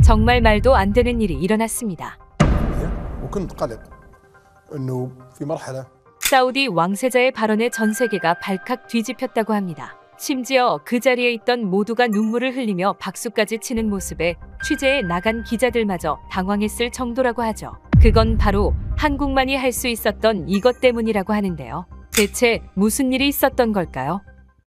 정말 말도 안 되는 일이 일어났습니다. 사우디 왕세자의 발언에 전 세계가 발칵 뒤집혔다고 합니다. 심지어 그 자리에 있던 모두가 눈물을 흘리며 박수까지 치는 모습에 취재에 나간 기자들마저 당황했을 정도라고 하죠. 그건 바로 한국만이 할 수 있었던 이것 때문이라고 하는데요. 대체 무슨 일이 있었던 걸까요?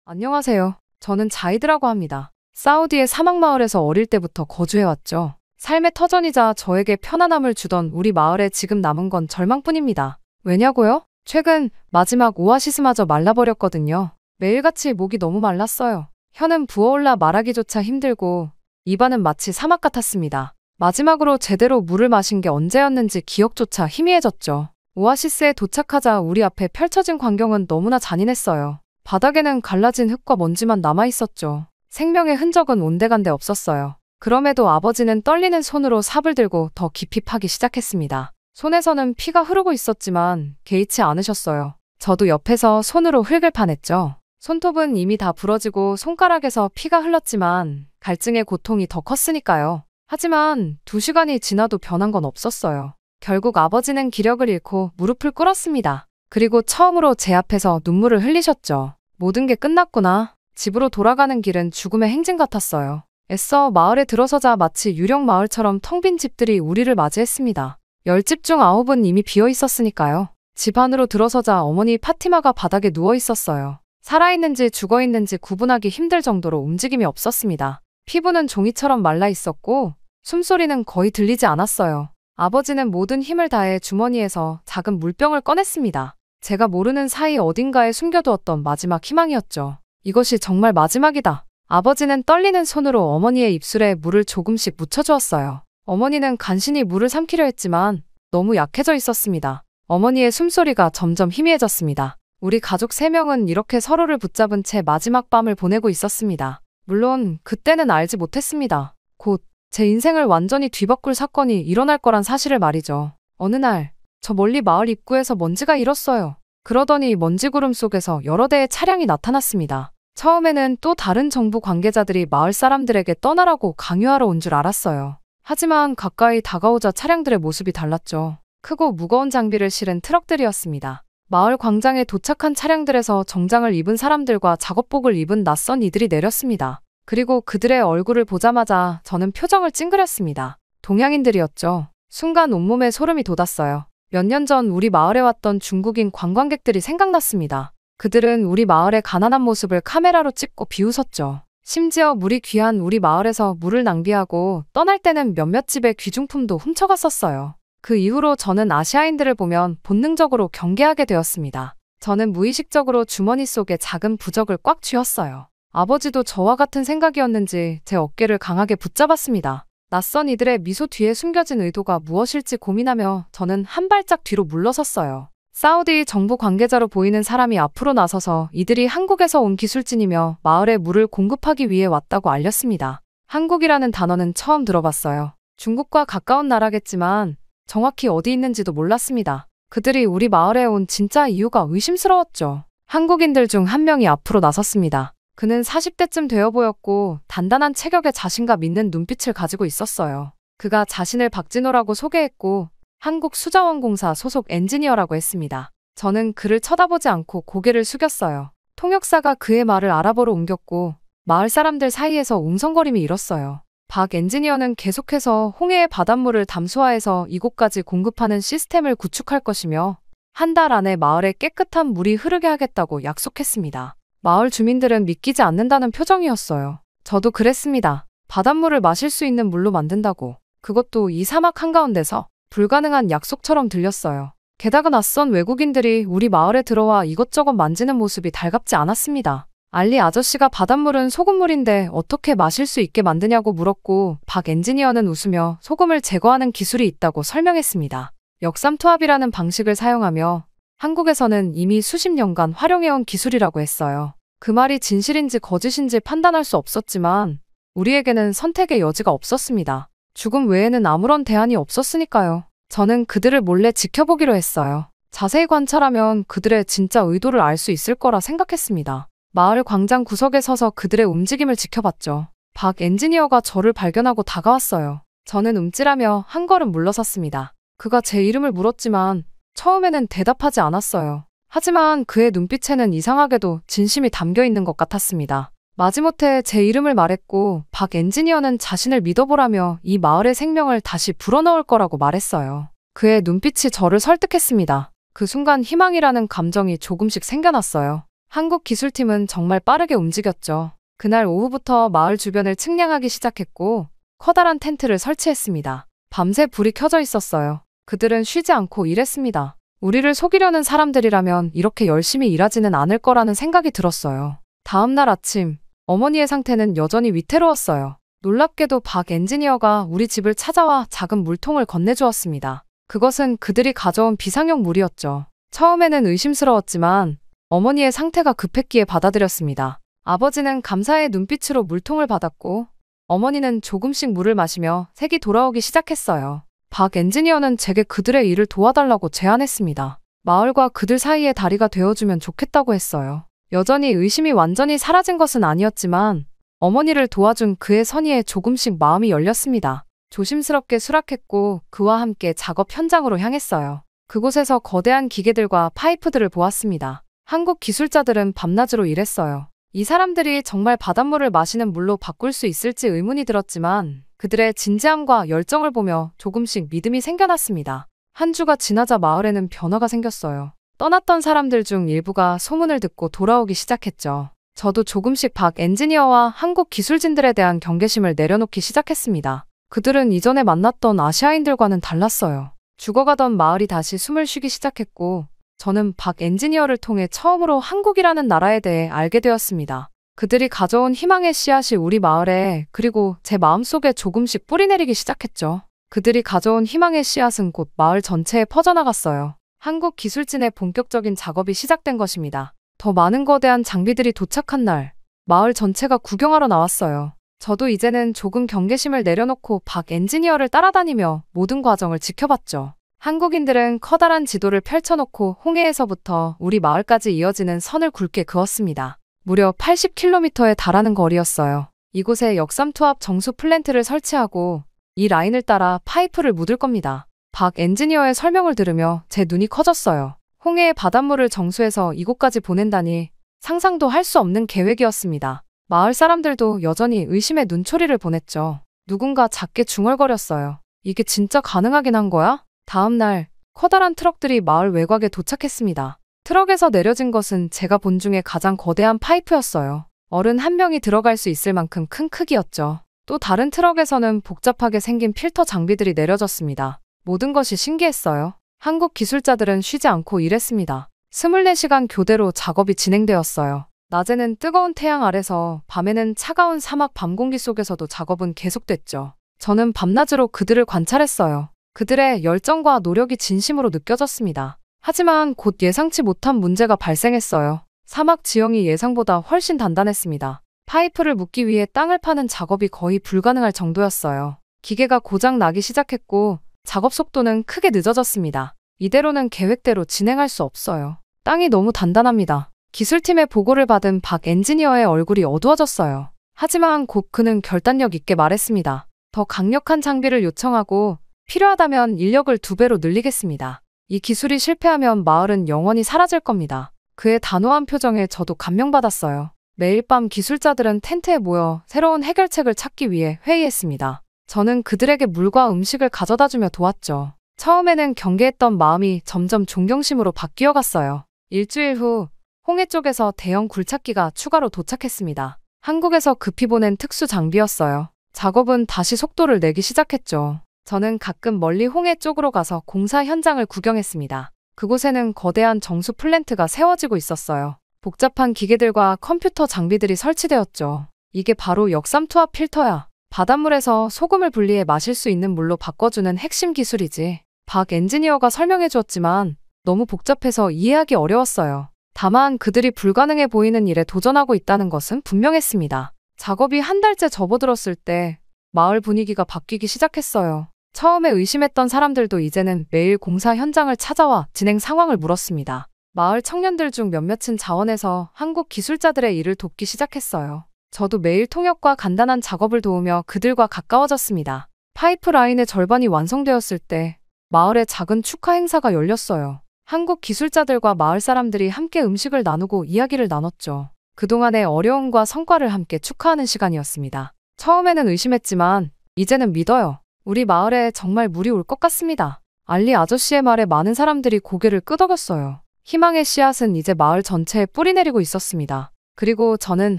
안녕하세요. 저는 자이드라고 합니다. 사우디의 사막마을에서 어릴 때부터 거주해왔죠. 삶의 터전이자 저에게 편안함을 주던 우리 마을에 지금 남은 건 절망뿐입니다. 왜냐고요? 최근 마지막 오아시스마저 말라버렸거든요. 매일같이 목이 너무 말랐어요. 혀는 부어올라 말하기조차 힘들고 입안은 마치 사막 같았습니다. 마지막으로 제대로 물을 마신 게 언제였는지 기억조차 희미해졌죠. 오아시스에 도착하자 우리 앞에 펼쳐진 광경은 너무나 잔인했어요. 바닥에는 갈라진 흙과 먼지만 남아있었죠. 생명의 흔적은 온데간데 없었어요. 그럼에도 아버지는 떨리는 손으로 삽을 들고 더 깊이 파기 시작했습니다. 손에서는 피가 흐르고 있었지만 개의치 않으셨어요. 저도 옆에서 손으로 흙을 파냈죠. 손톱은 이미 다 부러지고 손가락에서 피가 흘렀지만 갈증의 고통이 더 컸으니까요. 하지만 2시간이 지나도 변한 건 없었어요. 결국 아버지는 기력을 잃고 무릎을 꿇었습니다. 그리고 처음으로 제 앞에서 눈물을 흘리셨죠. 모든 게 끝났구나. 집으로 돌아가는 길은 죽음의 행진 같았어요. 애써 마을에 들어서자 마치 유령 마을처럼 텅 빈 집들이 우리를 맞이했습니다. 10집 중 9은 이미 비어 있었으니까요. 집 안으로 들어서자 어머니 파티마가 바닥에 누워 있었어요. 살아있는지 죽어있는지 구분하기 힘들 정도로 움직임이 없었습니다. 피부는 종이처럼 말라 있었고 숨소리는 거의 들리지 않았어요. 아버지는 모든 힘을 다해 주머니에서 작은 물병을 꺼냈습니다. 제가 모르는 사이 어딘가에 숨겨두었던 마지막 희망이었죠. 이것이 정말 마지막이다. 아버지는 떨리는 손으로 어머니의 입술에 물을 조금씩 묻혀주었어요. 어머니는 간신히 물을 삼키려 했지만 너무 약해져 있었습니다. 어머니의 숨소리가 점점 희미해졌습니다. 우리 가족 3명은 이렇게 서로를 붙잡은 채 마지막 밤을 보내고 있었습니다. 물론 그때는 알지 못했습니다. 곧 제 인생을 완전히 뒤바꿀 사건이 일어날 거란 사실을 말이죠. 어느 날 저 멀리 마을 입구에서 먼지가 일었어요. 그러더니 먼지 구름 속에서 여러 대의 차량이 나타났습니다. 처음에는 또 다른 정부 관계자들이 마을 사람들에게 떠나라고 강요하러 온 줄 알았어요. 하지만 가까이 다가오자 차량들의 모습이 달랐죠. 크고 무거운 장비를 실은 트럭들이었습니다. 마을 광장에 도착한 차량들에서 정장을 입은 사람들과 작업복을 입은 낯선 이들이 내렸습니다. 그리고 그들의 얼굴을 보자마자 저는 표정을 찡그렸습니다. 동양인들이었죠. 순간 온몸에 소름이 돋았어요. 몇 년 전 우리 마을에 왔던 중국인 관광객들이 생각났습니다. 그들은 우리 마을의 가난한 모습을 카메라로 찍고 비웃었죠. 심지어 물이 귀한 우리 마을에서 물을 낭비하고 떠날 때는 몇몇 집의 귀중품도 훔쳐갔었어요. 그 이후로 저는 아시아인들을 보면 본능적으로 경계하게 되었습니다. 저는 무의식적으로 주머니 속에 작은 부적을 꽉 쥐었어요. 아버지도 저와 같은 생각이었는지 제 어깨를 강하게 붙잡았습니다. 낯선 이들의 미소 뒤에 숨겨진 의도가 무엇일지 고민하며 저는 한 발짝 뒤로 물러섰어요. 사우디 정부 관계자로 보이는 사람이 앞으로 나서서 이들이 한국에서 온 기술진이며 마을에 물을 공급하기 위해 왔다고 알렸습니다. 한국이라는 단어는 처음 들어봤어요. 중국과 가까운 나라겠지만 정확히 어디 있는지도 몰랐습니다. 그들이 우리 마을에 온 진짜 이유가 의심스러웠죠. 한국인들 중 한 명이 앞으로 나섰습니다. 그는 40대쯤 되어 보였고 단단한 체격에 자신감 있는 눈빛을 가지고 있었어요. 그가 자신을 박진호라고 소개했고 한국수자원공사 소속 엔지니어라고 했습니다. 저는 그를 쳐다보지 않고 고개를 숙였어요. 통역사가 그의 말을 아랍어로 옮겼고 마을 사람들 사이에서 웅성거림이 일었어요. 박 엔지니어는 계속해서 홍해의 바닷물을 담수화해서 이곳까지 공급하는 시스템을 구축할 것이며 한 달 안에 마을에 깨끗한 물이 흐르게 하겠다고 약속했습니다. 마을 주민들은 믿기지 않는다는 표정이었어요. 저도 그랬습니다. 바닷물을 마실 수 있는 물로 만든다고. 그것도 이 사막 한가운데서. 불가능한 약속처럼 들렸어요. 게다가 낯선 외국인들이 우리 마을에 들어와 이것저것 만지는 모습이 달갑지 않았습니다. 알리 아저씨가 바닷물은 소금물인데 어떻게 마실 수 있게 만드냐고 물었고 박 엔지니어는 웃으며 소금을 제거하는 기술이 있다고 설명했습니다. 역삼투압이라는 방식을 사용하며 한국에서는 이미 수십 년간 활용해온 기술이라고 했어요. 그 말이 진실인지 거짓인지 판단할 수 없었지만 우리에게는 선택의 여지가 없었습니다. 죽음 외에는 아무런 대안이 없었으니까요. 저는 그들을 몰래 지켜보기로 했어요. 자세히 관찰하면 그들의 진짜 의도를 알 수 있을 거라 생각했습니다. 마을 광장 구석에 서서 그들의 움직임을 지켜봤죠. 박 엔지니어가 저를 발견하고 다가왔어요. 저는 움찔하며 한 걸음 물러섰습니다. 그가 제 이름을 물었지만 처음에는 대답하지 않았어요. 하지만 그의 눈빛에는 이상하게도 진심이 담겨 있는 것 같았습니다. 마지못해 제 이름을 말했고 박 엔지니어는 자신을 믿어보라며 이 마을의 생명을 다시 불어넣을 거라고 말했어요. 그의 눈빛이 저를 설득했습니다. 그 순간 희망이라는 감정이 조금씩 생겨났어요. 한국 기술팀은 정말 빠르게 움직였죠. 그날 오후부터 마을 주변을 측량하기 시작했고 커다란 텐트를 설치했습니다. 밤새 불이 켜져 있었어요. 그들은 쉬지 않고 일했습니다. 우리를 속이려는 사람들이라면 이렇게 열심히 일하지는 않을 거라는 생각이 들었어요. 다음 날 아침, 어머니의 상태는 여전히 위태로웠어요. 놀랍게도 박 엔지니어가 우리 집을 찾아와 작은 물통을 건네주었습니다. 그것은 그들이 가져온 비상용 물이었죠. 처음에는 의심스러웠지만 어머니의 상태가 급했기에 받아들였습니다. 아버지는 감사의 눈빛으로 물통을 받았고 어머니는 조금씩 물을 마시며 색이 돌아오기 시작했어요. 박 엔지니어는 제게 그들의 일을 도와달라고 제안했습니다. 마을과 그들 사이의 다리가 되어주면 좋겠다고 했어요. 여전히 의심이 완전히 사라진 것은 아니었지만 어머니를 도와준 그의 선의에 조금씩 마음이 열렸습니다. 조심스럽게 수락했고 그와 함께 작업 현장으로 향했어요. 그곳에서 거대한 기계들과 파이프들을 보았습니다. 한국 기술자들은 밤낮으로 일했어요. 이 사람들이 정말 바닷물을 마시는 물로 바꿀 수 있을지 의문이 들었지만 그들의 진지함과 열정을 보며 조금씩 믿음이 생겨났습니다. 한 주가 지나자 마을에는 변화가 생겼어요. 떠났던 사람들 중 일부가 소문을 듣고 돌아오기 시작했죠. 저도 조금씩 박 엔지니어와 한국 기술진들에 대한 경계심을 내려놓기 시작했습니다. 그들은 이전에 만났던 아시아인들과는 달랐어요. 죽어가던 마을이 다시 숨을 쉬기 시작했고 저는 박 엔지니어를 통해 처음으로 한국이라는 나라에 대해 알게 되었습니다. 그들이 가져온 희망의 씨앗이 우리 마을에 그리고 제 마음속에 조금씩 뿌리내리기 시작했죠. 그들이 가져온 희망의 씨앗은 곧 마을 전체에 퍼져나갔어요. 한국 기술진의 본격적인 작업이 시작된 것입니다. 더 많은 거대한 장비들이 도착한 날, 마을 전체가 구경하러 나왔어요. 저도 이제는 조금 경계심을 내려놓고 박 엔지니어를 따라다니며 모든 과정을 지켜봤죠. 한국인들은 커다란 지도를 펼쳐놓고 홍해에서부터 우리 마을까지 이어지는 선을 굵게 그었습니다. 무려 80km에 달하는 거리였어요. 이곳에 역삼투압 정수 플랜트를 설치하고 이 라인을 따라 파이프를 묻을 겁니다. 박 엔지니어의 설명을 들으며 제 눈이 커졌어요. 홍해의 바닷물을 정수해서 이곳까지 보낸다니 상상도 할 수 없는 계획이었습니다. 마을 사람들도 여전히 의심의 눈초리를 보냈죠. 누군가 작게 중얼거렸어요. 이게 진짜 가능하긴 한 거야? 다음 날 커다란 트럭들이 마을 외곽에 도착했습니다. 트럭에서 내려진 것은 제가 본 중에 가장 거대한 파이프였어요. 어른 한 명이 들어갈 수 있을 만큼 큰 크기였죠. 또 다른 트럭에서는 복잡하게 생긴 필터 장비들이 내려졌습니다. 모든 것이 신기했어요. 한국 기술자들은 쉬지 않고 일했습니다. 24시간 교대로 작업이 진행되었어요. 낮에는 뜨거운 태양 아래서 밤에는 차가운 사막 밤 공기 속에서도 작업은 계속됐죠. 저는 밤낮으로 그들을 관찰했어요. 그들의 열정과 노력이 진심으로 느껴졌습니다. 하지만 곧 예상치 못한 문제가 발생했어요. 사막 지형이 예상보다 훨씬 단단했습니다. 파이프를 묻기 위해 땅을 파는 작업이 거의 불가능할 정도였어요. 기계가 고장 나기 시작했고 작업 속도는 크게 늦어졌습니다. 이대로는 계획대로 진행할 수 없어요. 땅이 너무 단단합니다. 기술팀의 보고를 받은 박 엔지니어의 얼굴이 어두워졌어요. 하지만 곧 그는 결단력 있게 말했습니다. 더 강력한 장비를 요청하고 필요하다면 인력을 2배로 늘리겠습니다. 이 기술이 실패하면 마을은 영원히 사라질 겁니다. 그의 단호한 표정에 저도 감명받았어요. 매일 밤 기술자들은 텐트에 모여 새로운 해결책을 찾기 위해 회의했습니다. 저는 그들에게 물과 음식을 가져다주며 도왔죠. 처음에는 경계했던 마음이 점점 존경심으로 바뀌어갔어요. 일주일 후 홍해 쪽에서 대형 굴착기가 추가로 도착했습니다. 한국에서 급히 보낸 특수 장비였어요. 작업은 다시 속도를 내기 시작했죠. 저는 가끔 멀리 홍해 쪽으로 가서 공사 현장을 구경했습니다. 그곳에는 거대한 정수 플랜트가 세워지고 있었어요. 복잡한 기계들과 컴퓨터 장비들이 설치되었죠. 이게 바로 역삼투압 필터야. 바닷물에서 소금을 분리해 마실 수 있는 물로 바꿔주는 핵심 기술이지. 박 엔지니어가 설명해 주었지만 너무 복잡해서 이해하기 어려웠어요. 다만 그들이 불가능해 보이는 일에 도전하고 있다는 것은 분명했습니다. 작업이 한 달째 접어들었을 때 마을 분위기가 바뀌기 시작했어요. 처음에 의심했던 사람들도 이제는 매일 공사 현장을 찾아와 진행 상황을 물었습니다. 마을 청년들 중 몇몇은 자원해서 한국 기술자들의 일을 돕기 시작했어요. 저도 매일 통역과 간단한 작업을 도우며 그들과 가까워졌습니다. 파이프라인의 절반이 완성되었을 때 마을에 작은 축하 행사가 열렸어요. 한국 기술자들과 마을 사람들이 함께 음식을 나누고 이야기를 나눴죠. 그동안의 어려움과 성과를 함께 축하하는 시간이었습니다. 처음에는 의심했지만 이제는 믿어요. 우리 마을에 정말 물이 올 것 같습니다. 알리 아저씨의 말에 많은 사람들이 고개를 끄덕였어요. 희망의 씨앗은 이제 마을 전체에 뿌리내리고 있었습니다. 그리고 저는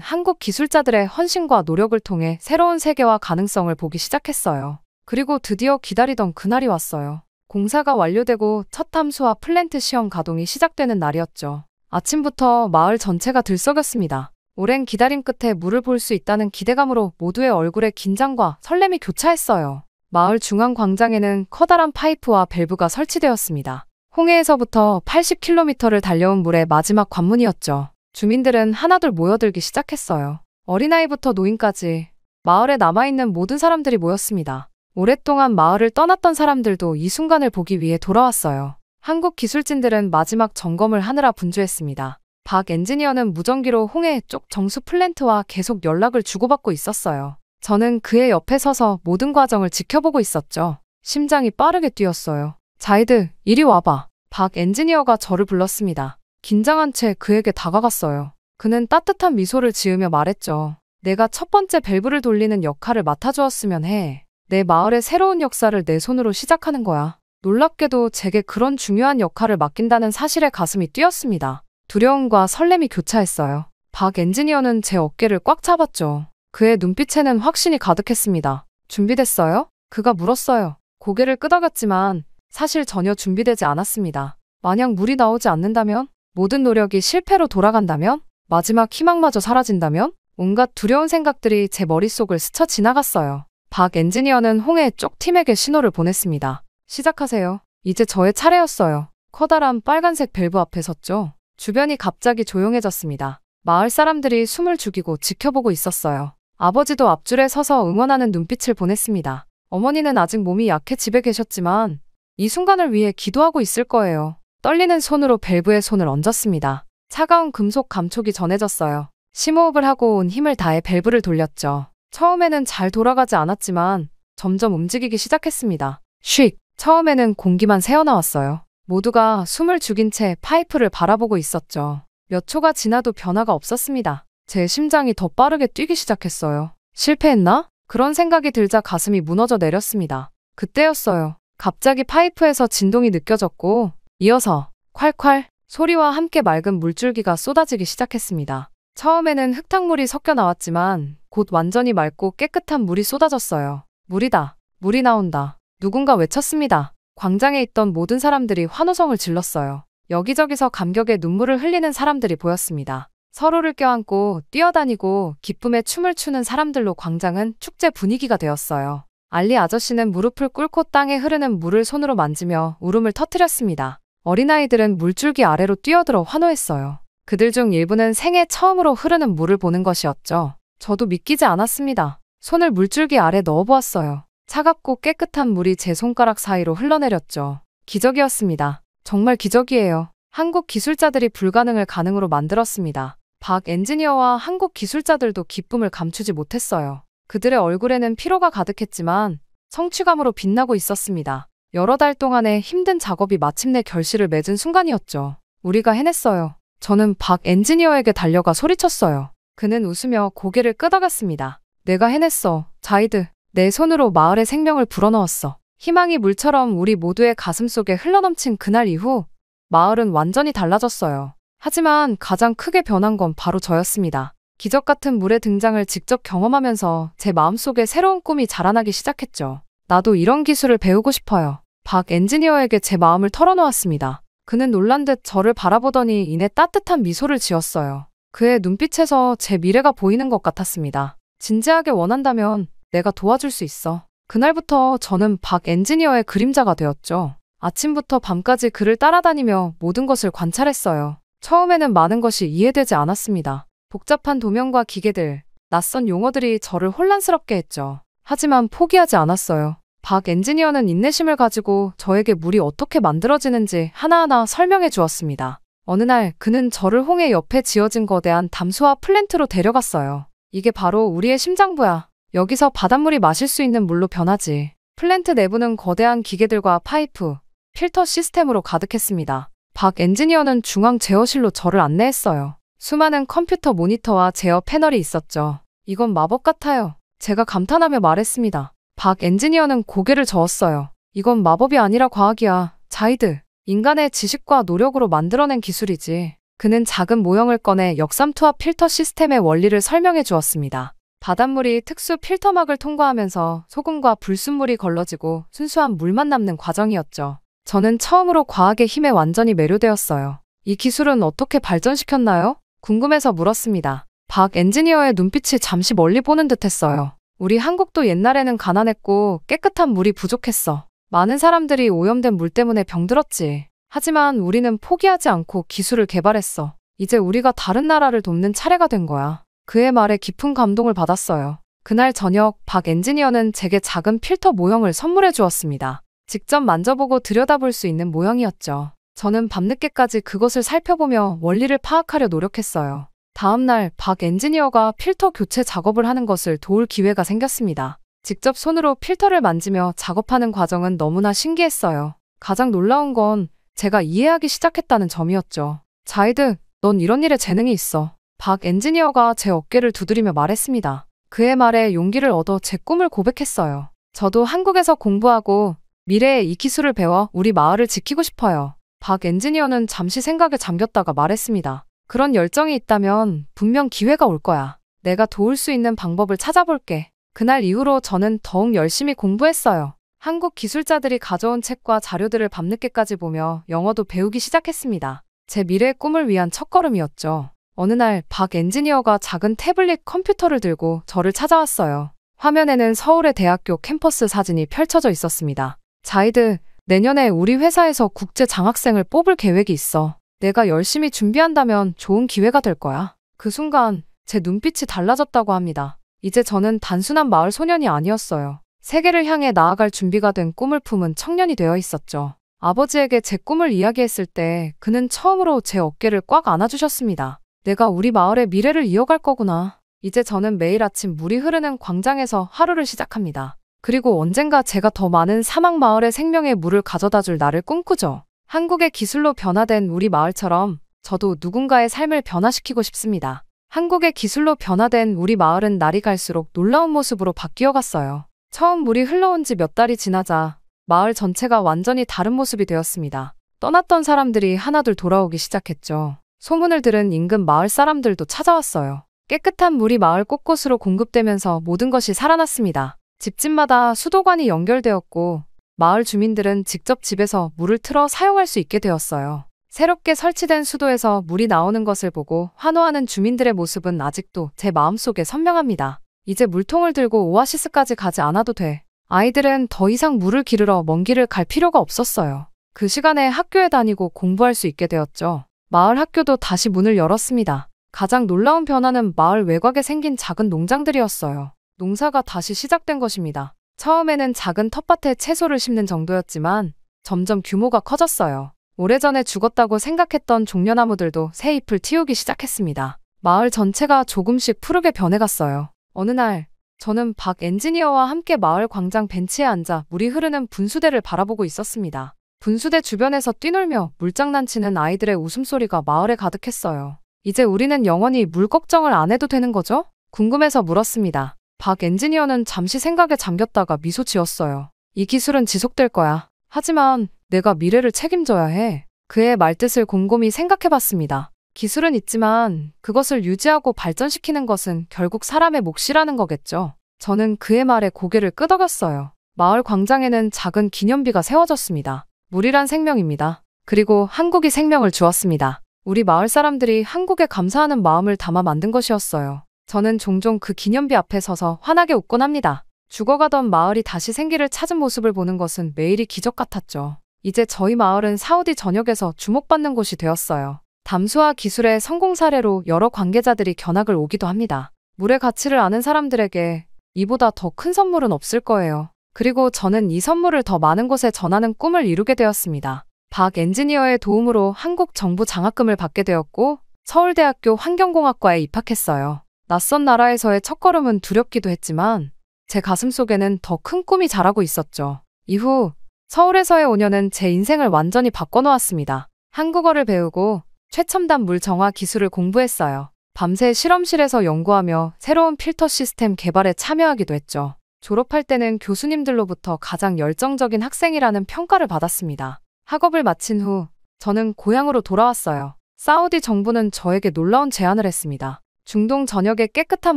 한국 기술자들의 헌신과 노력을 통해 새로운 세계와 가능성을 보기 시작했어요. 그리고 드디어 기다리던 그날이 왔어요. 공사가 완료되고 첫 함수와 플랜트 시험 가동이 시작되는 날이었죠. 아침부터 마을 전체가 들썩였습니다. 오랜 기다림 끝에 물을 볼 수 있다는 기대감으로 모두의 얼굴에 긴장과 설렘이 교차했어요. 마을 중앙 광장에는 커다란 파이프와 밸브가 설치되었습니다. 홍해에서부터 80km를 달려온 물의 마지막 관문이었죠. 주민들은 하나둘 모여들기 시작했어요. 어린아이부터 노인까지 마을에 남아있는 모든 사람들이 모였습니다. 오랫동안 마을을 떠났던 사람들도 이 순간을 보기 위해 돌아왔어요. 한국 기술진들은 마지막 점검을 하느라 분주했습니다. 박 엔지니어는 무전기로 홍해 쪽 정수 플랜트와 계속 연락을 주고받고 있었어요. 저는 그의 옆에 서서 모든 과정을 지켜보고 있었죠. 심장이 빠르게 뛰었어요. 자이드, 이리 와봐. 박 엔지니어가 저를 불렀습니다. 긴장한 채 그에게 다가갔어요. 그는 따뜻한 미소를 지으며 말했죠. 내가 첫 번째 밸브를 돌리는 역할을 맡아주었으면 해. 내 마을의 새로운 역사를 내 손으로 시작하는 거야. 놀랍게도 제게 그런 중요한 역할을 맡긴다는 사실에 가슴이 뛰었습니다. 두려움과 설렘이 교차했어요. 박 엔지니어는 제 어깨를 꽉 잡았죠. 그의 눈빛에는 확신이 가득했습니다. 준비됐어요? 그가 물었어요. 고개를 끄덕였지만 사실 전혀 준비되지 않았습니다. 만약 물이 나오지 않는다면? 모든 노력이 실패로 돌아간다면? 마지막 희망마저 사라진다면? 온갖 두려운 생각들이 제 머릿속을 스쳐 지나갔어요. 박 엔지니어는 홍해 쪽 팀에게 신호를 보냈습니다. 시작하세요. 이제 저의 차례였어요. 커다란 빨간색 밸브 앞에 섰죠. 주변이 갑자기 조용해졌습니다. 마을 사람들이 숨을 죽이고 지켜보고 있었어요. 아버지도 앞줄에 서서 응원하는 눈빛을 보냈습니다. 어머니는 아직 몸이 약해 집에 계셨지만 이 순간을 위해 기도하고 있을 거예요. 떨리는 손으로 밸브에 손을 얹었습니다. 차가운 금속 감촉이 전해졌어요. 심호흡을 하고 온 힘을 다해 밸브를 돌렸죠. 처음에는 잘 돌아가지 않았지만 점점 움직이기 시작했습니다. 쉭! 처음에는 공기만 새어나왔어요. 모두가 숨을 죽인 채 파이프를 바라보고 있었죠. 몇 초가 지나도 변화가 없었습니다. 제 심장이 더 빠르게 뛰기 시작했어요. 실패했나? 그런 생각이 들자 가슴이 무너져 내렸습니다. 그때였어요. 갑자기 파이프에서 진동이 느껴졌고 이어서 콸콸 소리와 함께 맑은 물줄기가 쏟아지기 시작했습니다. 처음에는 흙탕물이 섞여 나왔지만 곧 완전히 맑고 깨끗한 물이 쏟아졌어요. 물이다. 물이 나온다. 누군가 외쳤습니다. 광장에 있던 모든 사람들이 환호성을 질렀어요. 여기저기서 감격에 눈물을 흘리는 사람들이 보였습니다. 서로를 껴안고 뛰어다니고 기쁨에 춤을 추는 사람들로 광장은 축제 분위기가 되었어요. 알리 아저씨는 무릎을 꿇고 땅에 흐르는 물을 손으로 만지며 울음을 터뜨렸습니다. 어린아이들은 물줄기 아래로 뛰어들어 환호했어요. 그들 중 일부는 생애 처음으로 흐르는 물을 보는 것이었죠. 저도 믿기지 않았습니다. 손을 물줄기 아래 넣어보았어요. 차갑고 깨끗한 물이 제 손가락 사이로 흘러내렸죠. 기적이었습니다. 정말 기적이에요. 한국 기술자들이 불가능을 가능으로 만들었습니다. 박 엔지니어와 한국 기술자들도 기쁨을 감추지 못했어요. 그들의 얼굴에는 피로가 가득했지만 성취감으로 빛나고 있었습니다. 여러 달 동안의 힘든 작업이 마침내 결실을 맺은 순간이었죠. 우리가 해냈어요. 저는 박 엔지니어에게 달려가 소리쳤어요. 그는 웃으며 고개를 끄덕였습니다. 내가 해냈어, 자이드. 내 손으로 마을의 생명을 불어넣었어. 희망이 물처럼 우리 모두의 가슴속에 흘러넘친 그날 이후 마을은 완전히 달라졌어요. 하지만 가장 크게 변한 건 바로 저였습니다. 기적 같은 물의 등장을 직접 경험하면서 제 마음속에 새로운 꿈이 자라나기 시작했죠. 나도 이런 기술을 배우고 싶어요. 박 엔지니어에게 제 마음을 털어놓았습니다. 그는 놀란 듯 저를 바라보더니 이내 따뜻한 미소를 지었어요. 그의 눈빛에서 제 미래가 보이는 것 같았습니다. 진지하게 원한다면 내가 도와줄 수 있어. 그날부터 저는 박 엔지니어의 그림자가 되었죠. 아침부터 밤까지 그를 따라다니며 모든 것을 관찰했어요. 처음에는 많은 것이 이해되지 않았습니다. 복잡한 도면과 기계들, 낯선 용어들이 저를 혼란스럽게 했죠. 하지만 포기하지 않았어요. 박 엔지니어는 인내심을 가지고 저에게 물이 어떻게 만들어지는지 하나하나 설명해 주었습니다. 어느 날 그는 저를 홍해 옆에 지어진 거대한 담수화 플랜트로 데려갔어요. 이게 바로 우리의 심장부야. 여기서 바닷물이 마실 수 있는 물로 변하지. 플랜트 내부는 거대한 기계들과 파이프, 필터 시스템으로 가득했습니다. 박 엔지니어는 중앙 제어실로 저를 안내했어요. 수많은 컴퓨터 모니터와 제어 패널이 있었죠. 이건 마법 같아요. 제가 감탄하며 말했습니다. 박 엔지니어는 고개를 저었어요. 이건 마법이 아니라 과학이야. 자이드. 인간의 지식과 노력으로 만들어낸 기술이지. 그는 작은 모형을 꺼내 역삼투압 필터 시스템의 원리를 설명해 주었습니다. 바닷물이 특수 필터막을 통과하면서 소금과 불순물이 걸러지고 순수한 물만 남는 과정이었죠. 저는 처음으로 과학의 힘에 완전히 매료되었어요. 이 기술은 어떻게 발전시켰나요? 궁금해서 물었습니다. 박 엔지니어의 눈빛이 잠시 멀리 보는 듯했어요. 우리 한국도 옛날에는 가난했고 깨끗한 물이 부족했어. 많은 사람들이 오염된 물 때문에 병들었지. 하지만 우리는 포기하지 않고 기술을 개발했어. 이제 우리가 다른 나라를 돕는 차례가 된 거야. 그의 말에 깊은 감동을 받았어요. 그날 저녁 박 엔지니어는 제게 작은 필터 모형을 선물해 주었습니다. 직접 만져보고 들여다볼 수 있는 모형이었죠. 저는 밤늦게까지 그것을 살펴보며 원리를 파악하려 노력했어요. 다음날 박 엔지니어가 필터 교체 작업을 하는 것을 도울 기회가 생겼습니다. 직접 손으로 필터를 만지며 작업하는 과정은 너무나 신기했어요. 가장 놀라운 건 제가 이해하기 시작했다는 점이었죠. 자이드, 넌 이런 일에 재능이 있어. 박 엔지니어가 제 어깨를 두드리며 말했습니다. 그의 말에 용기를 얻어 제 꿈을 고백했어요. 저도 한국에서 공부하고 미래에 이 기술을 배워 우리 마을을 지키고 싶어요. 박 엔지니어는 잠시 생각에 잠겼다가 말했습니다. 그런 열정이 있다면 분명 기회가 올 거야. 내가 도울 수 있는 방법을 찾아볼게. 그날 이후로 저는 더욱 열심히 공부했어요. 한국 기술자들이 가져온 책과 자료들을 밤늦게까지 보며 영어도 배우기 시작했습니다. 제 미래의 꿈을 위한 첫걸음이었죠. 어느 날 박 엔지니어가 작은 태블릿 컴퓨터를 들고 저를 찾아왔어요. 화면에는 서울의 대학교 캠퍼스 사진이 펼쳐져 있었습니다. 자이드, 내년에 우리 회사에서 국제 장학생을 뽑을 계획이 있어. 내가 열심히 준비한다면 좋은 기회가 될 거야. 그 순간 제 눈빛이 달라졌다고 합니다. 이제 저는 단순한 마을 소년이 아니었어요. 세계를 향해 나아갈 준비가 된 꿈을 품은 청년이 되어 있었죠. 아버지에게 제 꿈을 이야기했을 때 그는 처음으로 제 어깨를 꽉 안아주셨습니다. 내가 우리 마을의 미래를 이어갈 거구나. 이제 저는 매일 아침 물이 흐르는 광장에서 하루를 시작합니다. 그리고 언젠가 제가 더 많은 사막 마을의 생명의 물을 가져다 줄 날을 꿈꾸죠. 한국의 기술로 변화된 우리 마을처럼 저도 누군가의 삶을 변화시키고 싶습니다. 한국의 기술로 변화된 우리 마을은 날이 갈수록 놀라운 모습으로 바뀌어 갔어요. 처음 물이 흘러온 지 몇 달이 지나자 마을 전체가 완전히 다른 모습이 되었습니다. 떠났던 사람들이 하나둘 돌아오기 시작했죠. 소문을 들은 인근 마을 사람들도 찾아왔어요. 깨끗한 물이 마을 곳곳으로 공급되면서 모든 것이 살아났습니다. 집집마다 수도관이 연결되었고 마을 주민들은 직접 집에서 물을 틀어 사용할 수 있게 되었어요. 새롭게 설치된 수도에서 물이 나오는 것을 보고 환호하는 주민들의 모습은 아직도 제 마음속에 선명합니다. 이제 물통을 들고 오아시스까지 가지 않아도 돼. 아이들은 더 이상 물을 기르러 먼 길을 갈 필요가 없었어요. 그 시간에 학교에 다니고 공부할 수 있게 되었죠. 마을 학교도 다시 문을 열었습니다. 가장 놀라운 변화는 마을 외곽에 생긴 작은 농장들이었어요. 농사가 다시 시작된 것입니다. 처음에는 작은 텃밭에 채소를 심는 정도였지만 점점 규모가 커졌어요. 오래전에 죽었다고 생각했던 종려나무들도 새 잎을 틔우기 시작했습니다. 마을 전체가 조금씩 푸르게 변해갔어요. 어느 날 저는 박 엔지니어와 함께 마을 광장 벤치에 앉아 물이 흐르는 분수대를 바라보고 있었습니다. 분수대 주변에서 뛰놀며 물장난치는 아이들의 웃음소리가 마을에 가득했어요. 이제 우리는 영원히 물 걱정을 안 해도 되는 거죠? 궁금해서 물었습니다. 박 엔지니어는 잠시 생각에 잠겼다가 미소 지었어요. 이 기술은 지속될 거야. 하지만 내가 미래를 책임져야 해. 그의 말뜻을 곰곰이 생각해봤습니다. 기술은 있지만 그것을 유지하고 발전시키는 것은 결국 사람의 몫이라는 거겠죠. 저는 그의 말에 고개를 끄덕였어요. 마을 광장에는 작은 기념비가 세워졌습니다. 물이란 생명입니다. 그리고 한국이 생명을 주었습니다. 우리 마을 사람들이 한국에 감사하는 마음을 담아 만든 것이었어요. 저는 종종 그 기념비 앞에 서서 환하게 웃곤 합니다. 죽어가던 마을이 다시 생기를 찾은 모습을 보는 것은 매일이 기적 같았죠. 이제 저희 마을은 사우디 전역에서 주목받는 곳이 되었어요. 담수화 기술의 성공 사례로 여러 관계자들이 견학을 오기도 합니다. 물의 가치를 아는 사람들에게 이보다 더 큰 선물은 없을 거예요. 그리고 저는 이 선물을 더 많은 곳에 전하는 꿈을 이루게 되었습니다. 박 엔지니어의 도움으로 한국 정부 장학금을 받게 되었고 서울대학교 환경공학과에 입학했어요. 낯선 나라에서의 첫걸음은 두렵기도 했지만 제 가슴 속에는 더 큰 꿈이 자라고 있었죠. 이후 서울에서의 5년은 제 인생을 완전히 바꿔놓았습니다. 한국어를 배우고 최첨단 물 정화 기술을 공부했어요. 밤새 실험실에서 연구하며 새로운 필터 시스템 개발에 참여하기도 했죠. 졸업할 때는 교수님들로부터 가장 열정적인 학생이라는 평가를 받았습니다. 학업을 마친 후 저는 고향으로 돌아왔어요. 사우디 정부는 저에게 놀라운 제안을 했습니다. 중동 전역에 깨끗한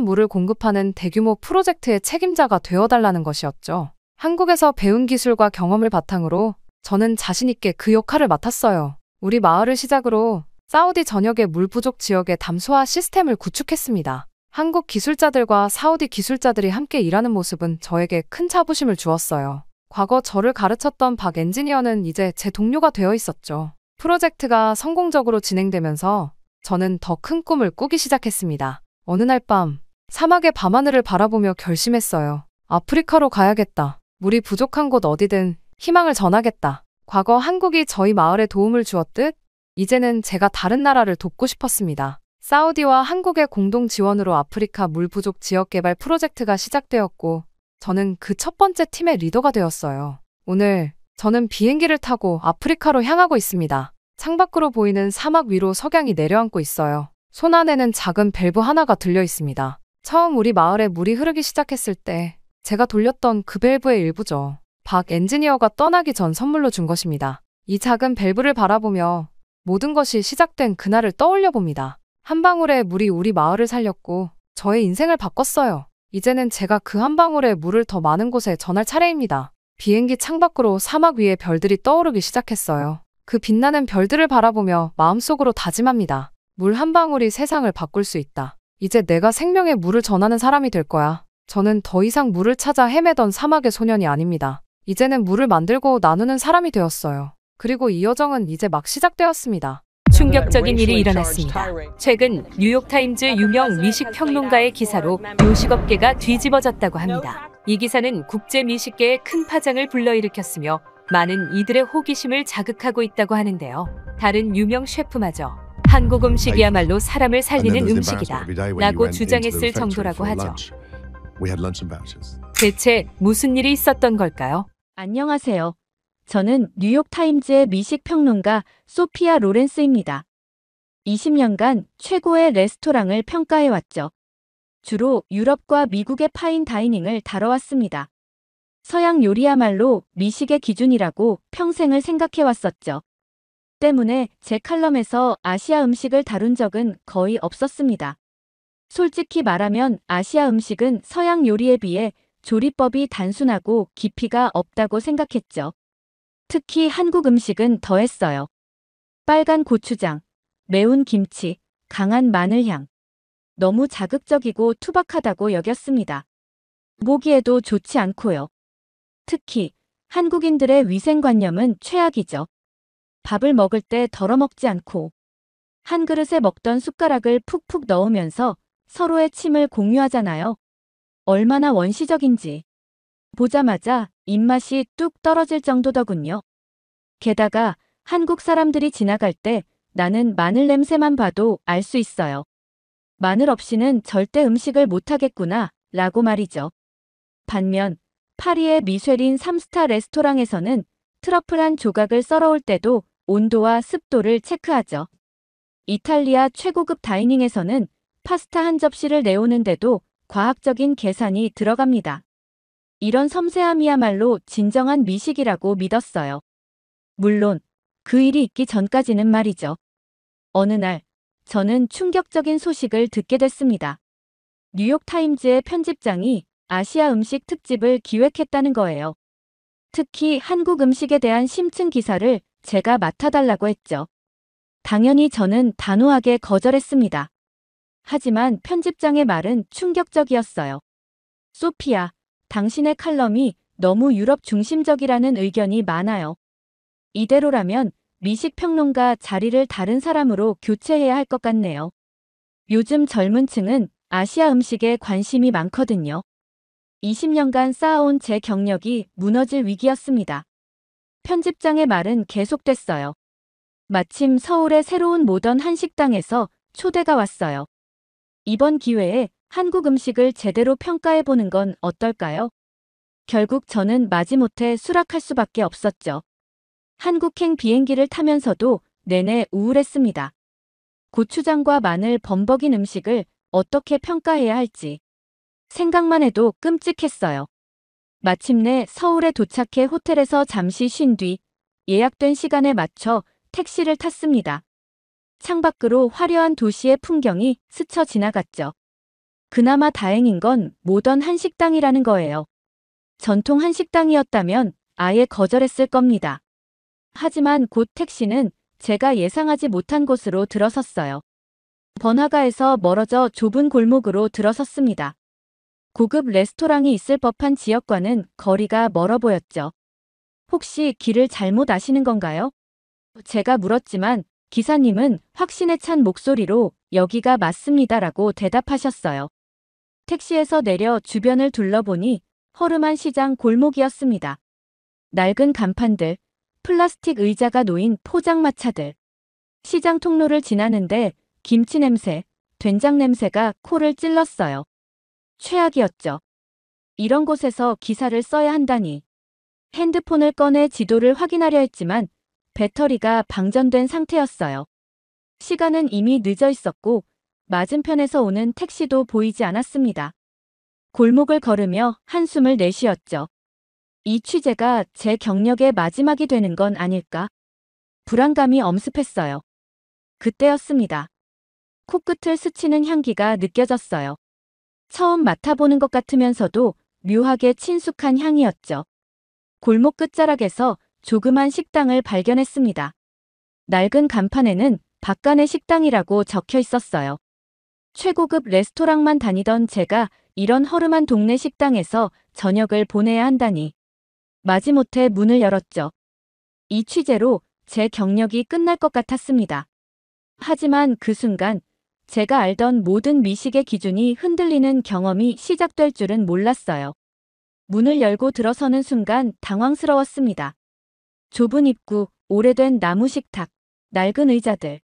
물을 공급하는 대규모 프로젝트의 책임자가 되어달라는 것이었죠. 한국에서 배운 기술과 경험을 바탕으로 저는 자신 있게 그 역할을 맡았어요. 우리 마을을 시작으로 사우디 전역의 물 부족 지역의 담소화 시스템을 구축했습니다. 한국 기술자들과 사우디 기술자들이 함께 일하는 모습은 저에게 큰 자부심을 주었어요. 과거 저를 가르쳤던 박 엔지니어는 이제 제 동료가 되어 있었죠. 프로젝트가 성공적으로 진행되면서 저는 더 큰 꿈을 꾸기 시작했습니다. 어느 날 밤, 사막의 밤하늘을 바라보며 결심했어요. 아프리카로 가야겠다. 물이 부족한 곳 어디든 희망을 전하겠다. 과거 한국이 저희 마을에 도움을 주었듯 이제는 제가 다른 나라를 돕고 싶었습니다. 사우디와 한국의 공동 지원으로 아프리카 물 부족 지역 개발 프로젝트가 시작되었고 저는 그 첫 번째 팀의 리더가 되었어요. 오늘 저는 비행기를 타고 아프리카로 향하고 있습니다. 창밖으로 보이는 사막 위로 석양이 내려앉고 있어요. 손 안에는 작은 밸브 하나가 들려 있습니다. 처음 우리 마을에 물이 흐르기 시작했을 때 제가 돌렸던 그 밸브의 일부죠. 박 엔지니어가 떠나기 전 선물로 준 것입니다. 이 작은 밸브를 바라보며 모든 것이 시작된 그날을 떠올려 봅니다. 한 방울의 물이 우리 마을을 살렸고 저의 인생을 바꿨어요. 이제는 제가 그 한 방울의 물을 더 많은 곳에 전할 차례입니다. 비행기 창밖으로 사막 위에 별들이 떠오르기 시작했어요. 그 빛나는 별들을 바라보며 마음속으로 다짐합니다. 물 한 방울이 세상을 바꿀 수 있다. 이제 내가 생명의 물을 전하는 사람이 될 거야. 저는 더 이상 물을 찾아 헤매던 사막의 소년이 아닙니다. 이제는 물을 만들고 나누는 사람이 되었어요. 그리고 이 여정은 이제 막 시작되었습니다. 충격적인 일이 일어났습니다. 최근 뉴욕타임즈 유명 미식 평론가의 기사로 요식업계가 뒤집어졌다고 합니다. 이 기사는 국제 미식계에 큰 파장을 불러일으켰으며 많은 이들의 호기심을 자극하고 있다고 하는데요. 다른 유명 셰프마저 한국 음식이야말로 사람을 살리는 음식이다 라고 주장했을 정도라고 하죠. 대체 무슨 일이 있었던 걸까요? 안녕하세요. 저는 뉴욕타임즈의 미식평론가 소피아 로렌스입니다. 20년간 최고의 레스토랑을 평가해왔죠. 주로 유럽과 미국의 파인 다이닝을 다뤄왔습니다. 서양 요리야말로 미식의 기준이라고 평생을 생각해왔었죠. 때문에 제 칼럼에서 아시아 음식을 다룬 적은 거의 없었습니다. 솔직히 말하면 아시아 음식은 서양 요리에 비해 조리법이 단순하고 깊이가 없다고 생각했죠. 특히 한국 음식은 더했어요. 빨간 고추장, 매운 김치, 강한 마늘향. 너무 자극적이고 투박하다고 여겼습니다. 보기에도 좋지 않고요. 특히 한국인들의 위생관념은 최악이죠. 밥을 먹을 때 덜어먹지 않고 한 그릇에 먹던 숟가락을 푹푹 넣으면서 서로의 침을 공유하잖아요. 얼마나 원시적인지. 보자마자 입맛이 뚝 떨어질 정도더군요. 게다가 한국 사람들이 지나갈 때 나는 마늘 냄새만 봐도 알 수 있어요. 마늘 없이는 절대 음식을 못하겠구나 라고 말이죠. 반면 파리의 미쉐린 3스타 레스토랑에서는 트러플 한 조각을 썰어올 때도 온도와 습도를 체크하죠. 이탈리아 최고급 다이닝에서는 파스타 한 접시를 내오는데도 과학적인 계산이 들어갑니다. 이런 섬세함이야말로 진정한 미식이라고 믿었어요. 물론 그 일이 있기 전까지는 말이죠. 어느 날 저는 충격적인 소식을 듣게 됐습니다. 뉴욕타임즈의 편집장이 아시아 음식 특집을 기획했다는 거예요. 특히 한국 음식에 대한 심층 기사를 제가 맡아달라고 했죠. 당연히 저는 단호하게 거절했습니다. 하지만 편집장의 말은 충격적이었어요. 소피아, 당신의 칼럼이 너무 유럽 중심적이라는 의견이 많아요. 이대로라면 미식평론가 자리를 다른 사람으로 교체해야 할 것 같네요. 요즘 젊은 층은 아시아 음식에 관심이 많거든요. 20년간 쌓아온 제 경력이 무너질 위기였습니다. 편집장의 말은 계속됐어요. 마침 서울의 새로운 모던 한식당에서 초대가 왔어요. 이번 기회에 한국 음식을 제대로 평가해보는 건 어떨까요? 결국 저는 마지못해 수락할 수밖에 없었죠. 한국행 비행기를 타면서도 내내 우울했습니다. 고추장과 마늘 범벅인 음식을 어떻게 평가해야 할지 생각만 해도 끔찍했어요. 마침내 서울에 도착해 호텔에서 잠시 쉰 뒤 예약된 시간에 맞춰 택시를 탔습니다. 창밖으로 화려한 도시의 풍경이 스쳐 지나갔죠. 그나마 다행인 건 모던 한식당이라는 거예요. 전통 한식당이었다면 아예 거절했을 겁니다. 하지만 곧 택시는 제가 예상하지 못한 곳으로 들어섰어요. 번화가에서 멀어져 좁은 골목으로 들어섰습니다. 고급 레스토랑이 있을 법한 지역과는 거리가 멀어 보였죠. 혹시 길을 잘못 아시는 건가요? 제가 물었지만 기사님은 확신에 찬 목소리로 여기가 맞습니다라고 대답하셨어요. 택시에서 내려 주변을 둘러보니 허름한 시장 골목이었습니다. 낡은 간판들, 플라스틱 의자가 놓인 포장마차들. 시장 통로를 지나는데 김치 냄새, 된장 냄새가 코를 찔렀어요. 최악이었죠. 이런 곳에서 기사를 써야 한다니. 핸드폰을 꺼내 지도를 확인하려 했지만 배터리가 방전된 상태였어요. 시간은 이미 늦어 있었고 맞은편에서 오는 택시도 보이지 않았습니다. 골목을 걸으며 한숨을 내쉬었죠. 이 취재가 제 경력의 마지막이 되는 건 아닐까? 불안감이 엄습했어요. 그때였습니다. 코끝을 스치는 향기가 느껴졌어요. 처음 맡아보는 것 같으면서도 묘하게 친숙한 향이었죠. 골목 끝자락에서 조그만 식당을 발견했습니다. 낡은 간판에는 박간의 식당이라고 적혀 있었어요. 최고급 레스토랑만 다니던 제가 이런 허름한 동네 식당에서 저녁을 보내야 한다니. 마지못해 문을 열었죠. 이 취재로 제 경력이 끝날 것 같았습니다. 하지만 그 순간 제가 알던 모든 미식의 기준이 흔들리는 경험이 시작될 줄은 몰랐어요. 문을 열고 들어서는 순간 당황스러웠습니다. 좁은 입구, 오래된 나무 식탁, 낡은 의자들.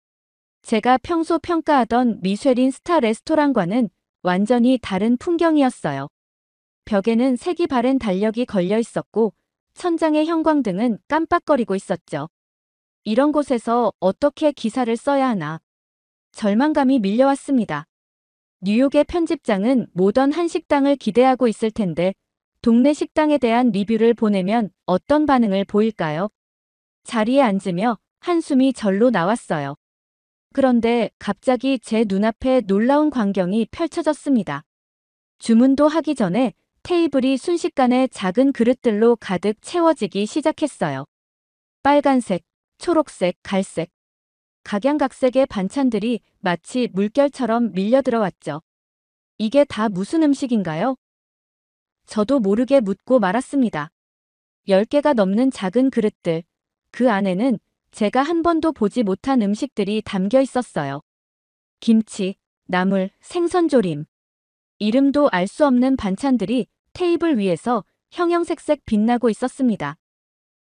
제가 평소 평가하던 미쉐린 스타 레스토랑과는 완전히 다른 풍경이었어요. 벽에는 색이 바랜 달력이 걸려 있었고 천장의 형광등은 깜빡거리고 있었죠. 이런 곳에서 어떻게 기사를 써야 하나. 절망감이 밀려왔습니다. 뉴욕의 편집장은 모던 한식당을 기대하고 있을 텐데 동네 식당에 대한 리뷰를 보내면 어떤 반응을 보일까요? 자리에 앉으며 한숨이 절로 나왔어요. 그런데 갑자기 제 눈앞에 놀라운 광경이 펼쳐졌습니다. 주문도 하기 전에 테이블이 순식간에 작은 그릇들로 가득 채워지기 시작했어요. 빨간색, 초록색, 갈색. 각양각색의 반찬들이 마치 물결처럼 밀려 들어왔죠. 이게 다 무슨 음식인가요? 저도 모르게 묻고 말았습니다. 10개가 넘는 작은 그릇들, 그 안에는 제가 한 번도 보지 못한 음식들이 담겨 있었어요. 김치, 나물, 생선조림. 이름도 알 수 없는 반찬들이 테이블 위에서 형형색색 빛나고 있었습니다.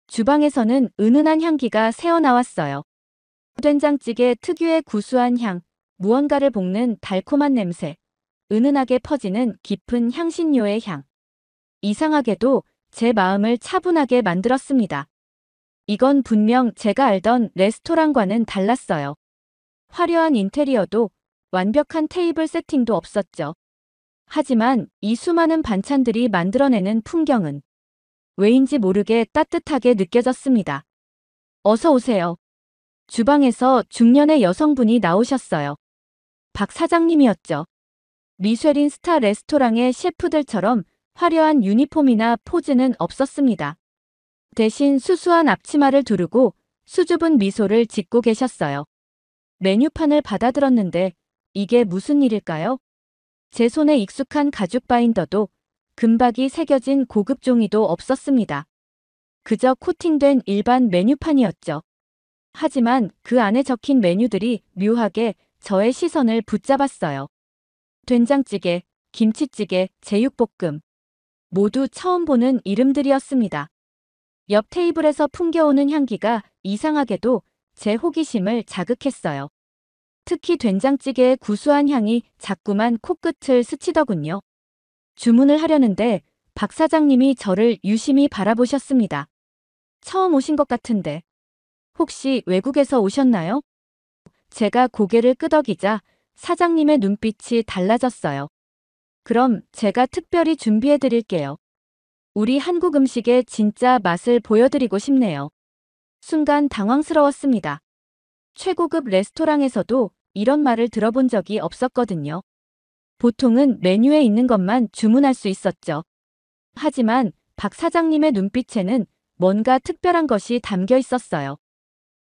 주방에서는 은은한 향기가 새어나왔어요. 된장찌개 특유의 구수한 향, 무언가를 볶는 달콤한 냄새, 은은하게 퍼지는 깊은 향신료의 향. 이상하게도 제 마음을 차분하게 만들었습니다. 이건 분명 제가 알던 레스토랑과는 달랐어요. 화려한 인테리어도 완벽한 테이블 세팅도 없었죠. 하지만 이 수많은 반찬들이 만들어내는 풍경은 왜인지 모르게 따뜻하게 느껴졌습니다. 어서 오세요. 주방에서 중년의 여성분이 나오셨어요. 박 사장님이었죠. 미쉐린 스타 레스토랑의 셰프들처럼 화려한 유니폼이나 포즈는 없었습니다. 대신 수수한 앞치마를 두르고 수줍은 미소를 짓고 계셨어요. 메뉴판을 받아들었는데 이게 무슨 일일까요? 제 손에 익숙한 가죽 바인더도 금박이 새겨진 고급 종이도 없었습니다. 그저 코팅된 일반 메뉴판이었죠. 하지만 그 안에 적힌 메뉴들이 묘하게 저의 시선을 붙잡았어요. 된장찌개, 김치찌개, 제육볶음. 모두 처음 보는 이름들이었습니다. 옆 테이블에서 풍겨오는 향기가 이상하게도 제 호기심을 자극했어요. 특히 된장찌개의 구수한 향이 자꾸만 코끝을 스치더군요. 주문을 하려는데 박 사장님이 저를 유심히 바라보셨습니다. 처음 오신 것 같은데 혹시 외국에서 오셨나요? 제가 고개를 끄덕이자 사장님의 눈빛이 달라졌어요. 그럼 제가 특별히 준비해 드릴게요. 우리 한국 음식의 진짜 맛을 보여드리고 싶네요. 순간 당황스러웠습니다. 최고급 레스토랑에서도 이런 말을 들어본 적이 없었거든요. 보통은 메뉴에 있는 것만 주문할 수 있었죠. 하지만 박 사장님의 눈빛에는 뭔가 특별한 것이 담겨 있었어요.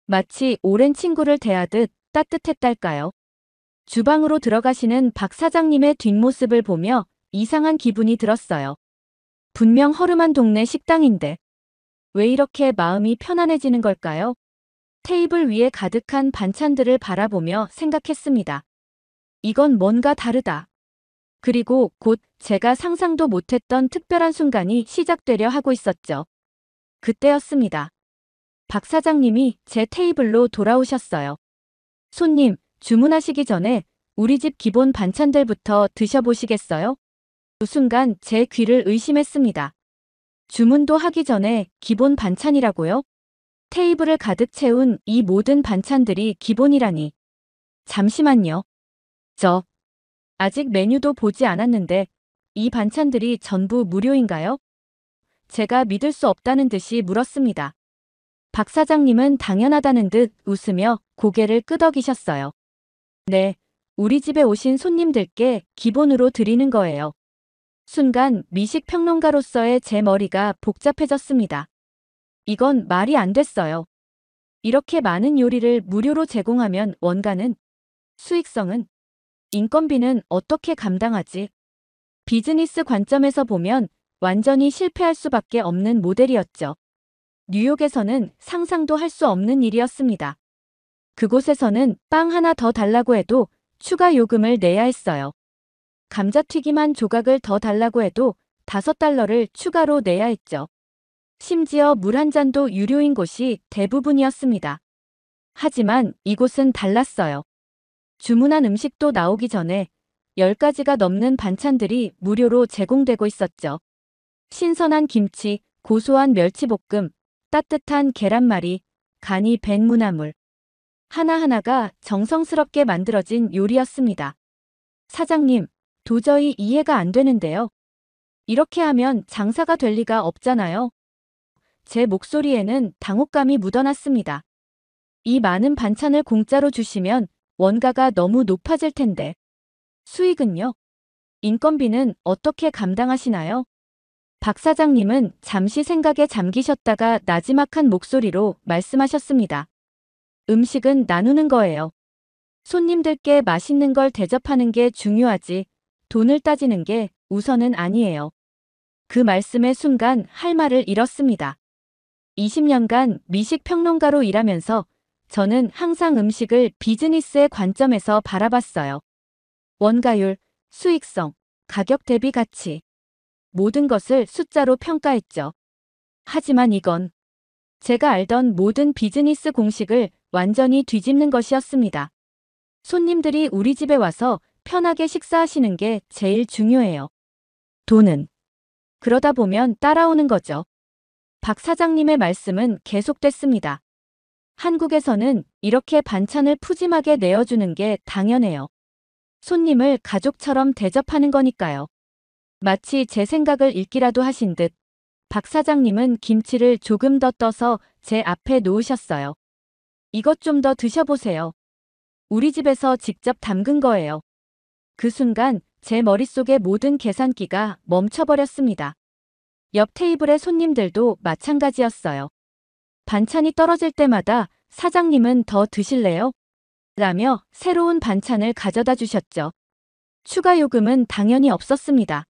마치 오랜 친구를 대하듯 따뜻했달까요? 주방으로 들어가시는 박 사장님의 뒷모습을 보며 이상한 기분이 들었어요. 분명 허름한 동네 식당인데 왜 이렇게 마음이 편안해지는 걸까요? 테이블 위에 가득한 반찬들을 바라보며 생각했습니다. 이건 뭔가 다르다. 그리고 곧 제가 상상도 못했던 특별한 순간이 시작되려 하고 있었죠. 그때였습니다. 박 사장님이 제 테이블로 돌아오셨어요. 손님, 주문하시기 전에 우리 집 기본 반찬들부터 드셔보시겠어요? 그 순간 제 귀를 의심했습니다. 주문도 하기 전에 기본 반찬이라고요? 테이블을 가득 채운 이 모든 반찬들이 기본이라니. 잠시만요. 저 아직 메뉴도 보지 않았는데 이 반찬들이 전부 무료인가요? 제가 믿을 수 없다는 듯이 물었습니다. 박 사장님은 당연하다는 듯 웃으며 고개를 끄덕이셨어요. 네, 우리 집에 오신 손님들께 기본으로 드리는 거예요. 순간 미식평론가로서의 제 머리가 복잡해졌습니다. 이건 말이 안 됐어요. 이렇게 많은 요리를 무료로 제공하면 원가는, 수익성은, 인건비는 어떻게 감당하지? 비즈니스 관점에서 보면 완전히 실패할 수밖에 없는 모델이었죠. 뉴욕에서는 상상도 할 수 없는 일이었습니다. 그곳에서는 빵 하나 더 달라고 해도 추가 요금을 내야 했어요. 감자튀김 한 조각을 더 달라고 해도 $5를 추가로 내야 했죠. 심지어 물 한 잔도 유료인 곳이 대부분이었습니다. 하지만 이곳은 달랐어요. 주문한 음식도 나오기 전에 10가지가 넘는 반찬들이 무료로 제공되고 있었죠. 신선한 김치, 고소한 멸치볶음, 따뜻한 계란말이, 간이 밴 무나물. 하나하나가 정성스럽게 만들어진 요리였습니다. 사장님, 도저히 이해가 안 되는데요. 이렇게 하면 장사가 될 리가 없잖아요. 제 목소리에는 당혹감이 묻어났습니다. 이 많은 반찬을 공짜로 주시면 원가가 너무 높아질 텐데. 수익은요? 인건비는 어떻게 감당하시나요? 박 사장님은 잠시 생각에 잠기셨다가 나지막한 목소리로 말씀하셨습니다. 음식은 나누는 거예요. 손님들께 맛있는 걸 대접하는 게 중요하지, 돈을 따지는 게 우선은 아니에요. 그 말씀의 순간 할 말을 잃었습니다. 20년간 미식평론가로 일하면서 저는 항상 음식을 비즈니스의 관점에서 바라봤어요. 원가율, 수익성, 가격 대비 가치. 모든 것을 숫자로 평가했죠. 하지만 이건 제가 알던 모든 비즈니스 공식을 완전히 뒤집는 것이었습니다. 손님들이 우리 집에 와서 편하게 식사하시는 게 제일 중요해요. 돈은 그러다 보면 따라오는 거죠. 박 사장님의 말씀은 계속됐습니다. 한국에서는 이렇게 반찬을 푸짐하게 내어주는 게 당연해요. 손님을 가족처럼 대접하는 거니까요. 마치 제 생각을 읽기라도 하신 듯 박 사장님은 김치를 조금 더 떠서 제 앞에 놓으셨어요. 이것 좀 더 드셔보세요. 우리 집에서 직접 담근 거예요. 그 순간 제 머릿속의 모든 계산기가 멈춰버렸습니다. 옆 테이블의 손님들도 마찬가지였어요. 반찬이 떨어질 때마다 사장님은 더 드실래요? 라며 새로운 반찬을 가져다 주셨죠. 추가 요금은 당연히 없었습니다.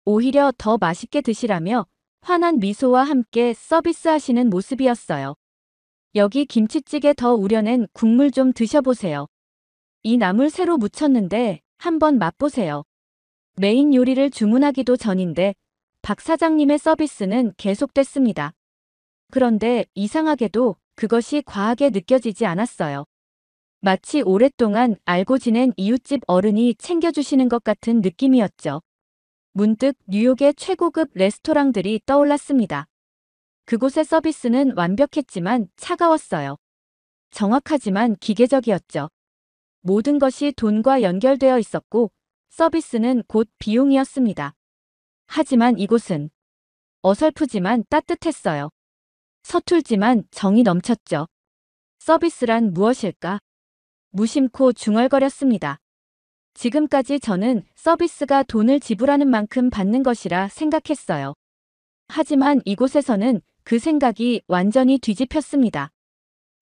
오히려 더 맛있게 드시라며 환한 미소와 함께 서비스하시는 모습이었어요. 여기 김치찌개 더 우려낸 국물 좀 드셔보세요. 이 나물 새로 무쳤는데 한번 맛보세요. 메인 요리를 주문하기도 전인데 박 사장님의 서비스는 계속됐습니다. 그런데 이상하게도 그것이 과하게 느껴지지 않았어요. 마치 오랫동안 알고 지낸 이웃집 어른이 챙겨주시는 것 같은 느낌이었죠. 문득 뉴욕의 최고급 레스토랑들이 떠올랐습니다. 그곳의 서비스는 완벽했지만 차가웠어요. 정확하지만 기계적이었죠. 모든 것이 돈과 연결되어 있었고 서비스는 곧 비용이었습니다. 하지만 이곳은 어설프지만 따뜻했어요. 서툴지만 정이 넘쳤죠. 서비스란 무엇일까? 무심코 중얼거렸습니다. 지금까지 저는 서비스가 돈을 지불하는 만큼 받는 것이라 생각했어요. 하지만 이곳에서는 그 생각이 완전히 뒤집혔습니다.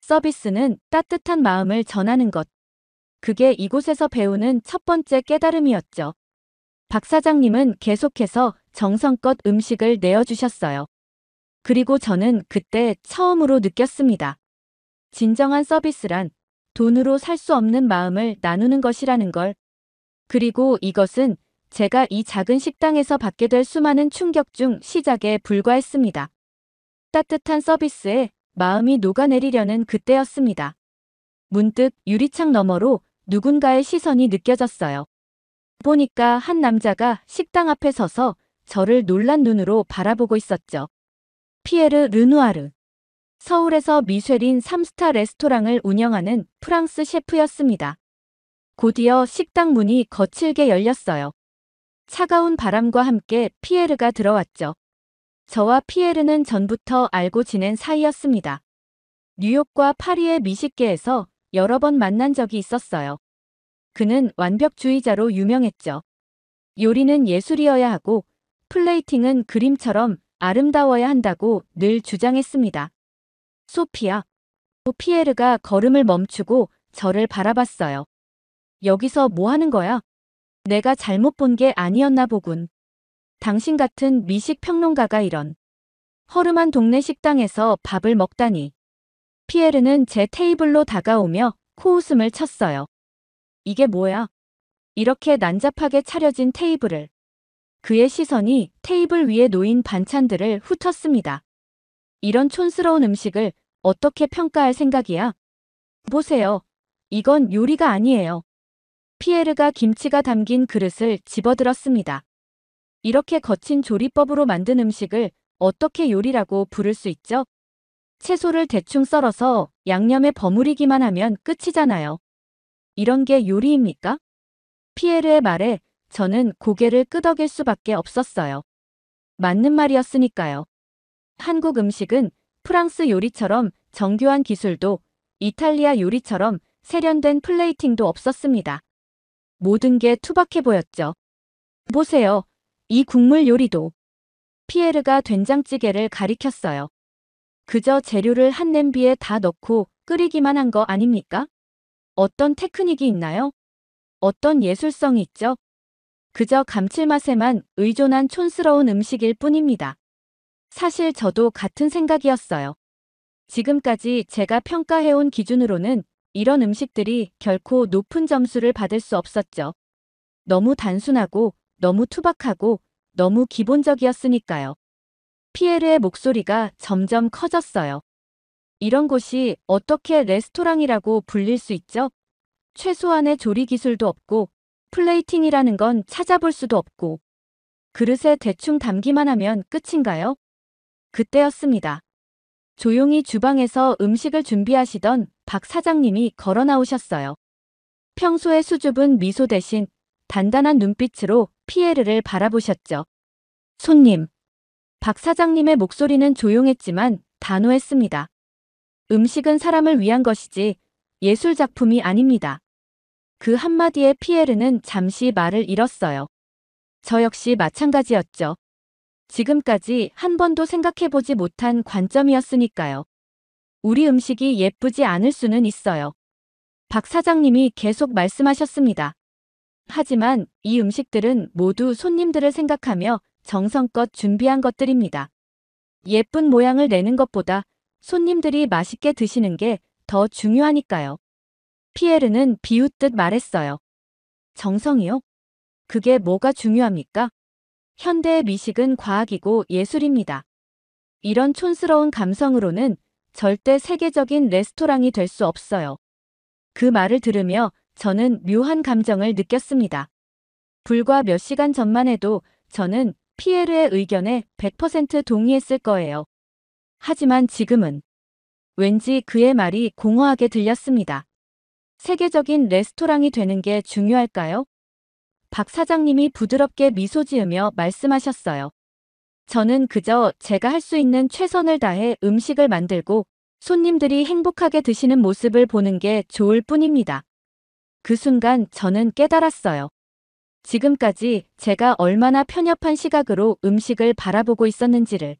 서비스는 따뜻한 마음을 전하는 것. 그게 이곳에서 배우는 첫 번째 깨달음이었죠. 박 사장님은 계속해서 정성껏 음식을 내어주셨어요. 그리고 저는 그때 처음으로 느꼈습니다. 진정한 서비스란 돈으로 살 수 없는 마음을 나누는 것이라는 걸. 그리고 이것은 제가 이 작은 식당에서 받게 될 수많은 충격 중 시작에 불과했습니다. 따뜻한 서비스에 마음이 녹아내리려는 그때였습니다. 문득 유리창 너머로 누군가의 시선이 느껴졌어요. 보니까 한 남자가 식당 앞에 서서 저를 놀란 눈으로 바라보고 있었죠. 피에르 르누아르. 서울에서 미쉐린 3스타 레스토랑을 운영하는 프랑스 셰프였습니다. 곧이어 식당 문이 거칠게 열렸어요. 차가운 바람과 함께 피에르가 들어왔죠. 저와 피에르는 전부터 알고 지낸 사이였습니다. 뉴욕과 파리의 미식계에서 여러 번 만난 적이 있었어요. 그는 완벽주의자로 유명했죠. 요리는 예술이어야 하고 플레이팅은 그림처럼 아름다워야 한다고 늘 주장했습니다. 소피아. 피에르가 걸음을 멈추고 저를 바라봤어요. 여기서 뭐 하는 거야? 내가 잘못 본 게 아니었나 보군. 당신 같은 미식 평론가가 이런 허름한 동네 식당에서 밥을 먹다니. 피에르는 제 테이블로 다가오며 코웃음을 쳤어요. 이게 뭐야? 이렇게 난잡하게 차려진 테이블을. 그의 시선이 테이블 위에 놓인 반찬들을 훑었습니다. 이런 촌스러운 음식을 어떻게 평가할 생각이야? 보세요. 이건 요리가 아니에요. 피에르가 김치가 담긴 그릇을 집어들었습니다. 이렇게 거친 조리법으로 만든 음식을 어떻게 요리라고 부를 수 있죠? 채소를 대충 썰어서 양념에 버무리기만 하면 끝이잖아요. 이런 게 요리입니까? 피에르의 말에 저는 고개를 끄덕일 수밖에 없었어요. 맞는 말이었으니까요. 한국 음식은 프랑스 요리처럼 정교한 기술도 이탈리아 요리처럼 세련된 플레이팅도 없었습니다. 모든 게 투박해 보였죠. 보세요. 이 국물 요리도. 피에르가 된장찌개를 가리켰어요. 그저 재료를 한 냄비에 다 넣고 끓이기만 한 거 아닙니까? 어떤 테크닉이 있나요? 어떤 예술성이 있죠? 그저 감칠맛에만 의존한 촌스러운 음식일 뿐입니다. 사실 저도 같은 생각이었어요. 지금까지 제가 평가해온 기준으로는 이런 음식들이 결코 높은 점수를 받을 수 없었죠. 너무 단순하고 너무 투박하고 너무 기본적이었으니까요. 피에르의 목소리가 점점 커졌어요. 이런 곳이 어떻게 레스토랑이라고 불릴 수 있죠? 최소한의 조리 기술도 없고 플레이팅이라는 건 찾아볼 수도 없고 그릇에 대충 담기만 하면 끝인가요? 그때였습니다. 조용히 주방에서 음식을 준비하시던 박 사장님이 걸어 나오셨어요. 평소의 수줍은 미소 대신 단단한 눈빛으로 피에르를 바라보셨죠. 손님. 박 사장님의 목소리는 조용했지만 단호했습니다. 음식은 사람을 위한 것이지 예술 작품이 아닙니다. 그 한마디에 피에르는 잠시 말을 잃었어요. 저 역시 마찬가지였죠. 지금까지 한 번도 생각해보지 못한 관점이었으니까요. 우리 음식이 예쁘지 않을 수는 있어요. 박 사장님이 계속 말씀하셨습니다. 하지만 이 음식들은 모두 손님들을 생각하며 정성껏 준비한 것들입니다. 예쁜 모양을 내는 것보다 손님들이 맛있게 드시는 게 더 중요하니까요. 피에르는 비웃듯 말했어요. 정성이요? 그게 뭐가 중요합니까? 현대의 미식은 과학이고 예술입니다. 이런 촌스러운 감성으로는 절대 세계적인 레스토랑이 될 수 없어요. 그 말을 들으며 저는 묘한 감정을 느꼈습니다. 불과 몇 시간 전만 해도 저는 피에르의 의견에 100% 동의했을 거예요. 하지만 지금은 왠지 그의 말이 공허하게 들렸습니다. 세계적인 레스토랑이 되는 게 중요할까요? 박 사장님이 부드럽게 미소 지으며 말씀하셨어요. 저는 그저 제가 할 수 있는 최선을 다해 음식을 만들고 손님들이 행복하게 드시는 모습을 보는 게 좋을 뿐입니다. 그 순간 저는 깨달았어요. 지금까지 제가 얼마나 편협한 시각으로 음식을 바라보고 있었는지를.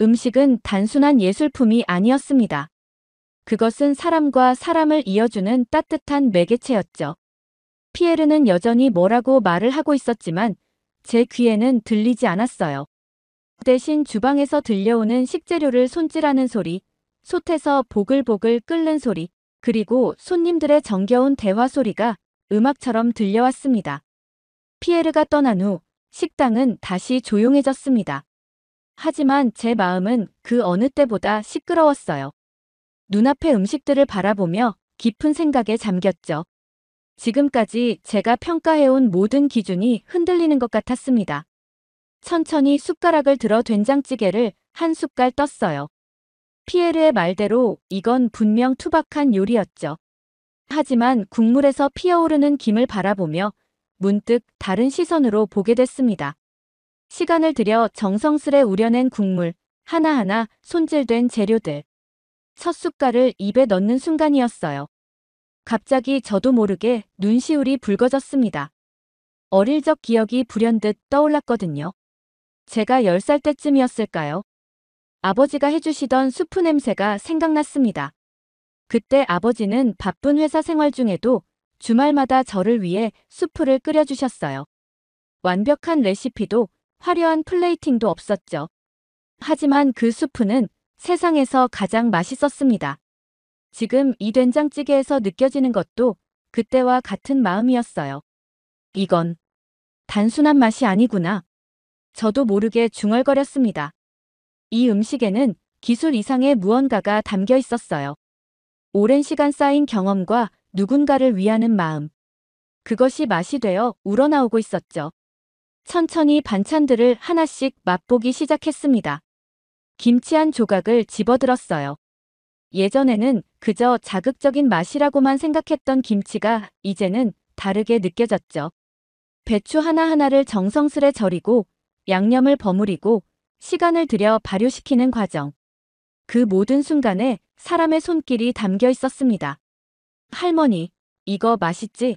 음식은 단순한 예술품이 아니었습니다. 그것은 사람과 사람을 이어주는 따뜻한 매개체였죠. 피에르는 여전히 뭐라고 말을 하고 있었지만 제 귀에는 들리지 않았어요. 대신 주방에서 들려오는 식재료를 손질하는 소리, 솥에서 보글보글 끓는 소리, 그리고 손님들의 정겨운 대화 소리가 음악처럼 들려왔습니다. 피에르가 떠난 후 식당은 다시 조용해졌습니다. 하지만 제 마음은 그 어느 때보다 시끄러웠어요. 눈앞의 음식들을 바라보며 깊은 생각에 잠겼죠. 지금까지 제가 평가해온 모든 기준이 흔들리는 것 같았습니다. 천천히 숟가락을 들어 된장찌개를 한 숟갈 떴어요. 피에르의 말대로 이건 분명 투박한 요리였죠. 하지만 국물에서 피어오르는 김을 바라보며 문득 다른 시선으로 보게 됐습니다. 시간을 들여 정성스레 우려낸 국물, 하나하나 손질된 재료들. 첫 숟갈을 입에 넣는 순간이었어요. 갑자기 저도 모르게 눈시울이 붉어졌습니다. 어릴 적 기억이 불현듯 떠올랐거든요. 제가 10살 때쯤이었을까요? 아버지가 해주시던 수프 냄새가 생각났습니다. 그때 아버지는 바쁜 회사 생활 중에도 주말마다 저를 위해 수프를 끓여주셨어요. 완벽한 레시피도 화려한 플레이팅도 없었죠. 하지만 그 수프는 세상에서 가장 맛있었습니다. 지금 이 된장찌개에서 느껴지는 것도 그때와 같은 마음이었어요. 이건 단순한 맛이 아니구나. 저도 모르게 중얼거렸습니다. 이 음식에는 기술 이상의 무언가가 담겨 있었어요. 오랜 시간 쌓인 경험과 누군가를 위하는 마음. 그것이 맛이 되어 우러나오고 있었죠. 천천히 반찬들을 하나씩 맛보기 시작했습니다. 김치 한 조각을 집어들었어요. 예전에는 그저 자극적인 맛이라고만 생각했던 김치가 이제는 다르게 느껴졌죠. 배추 하나하나를 정성스레 절이고 양념을 버무리고 시간을 들여 발효시키는 과정. 그 모든 순간에 사람의 손길이 담겨 있었습니다. 할머니, 이거 맛있지?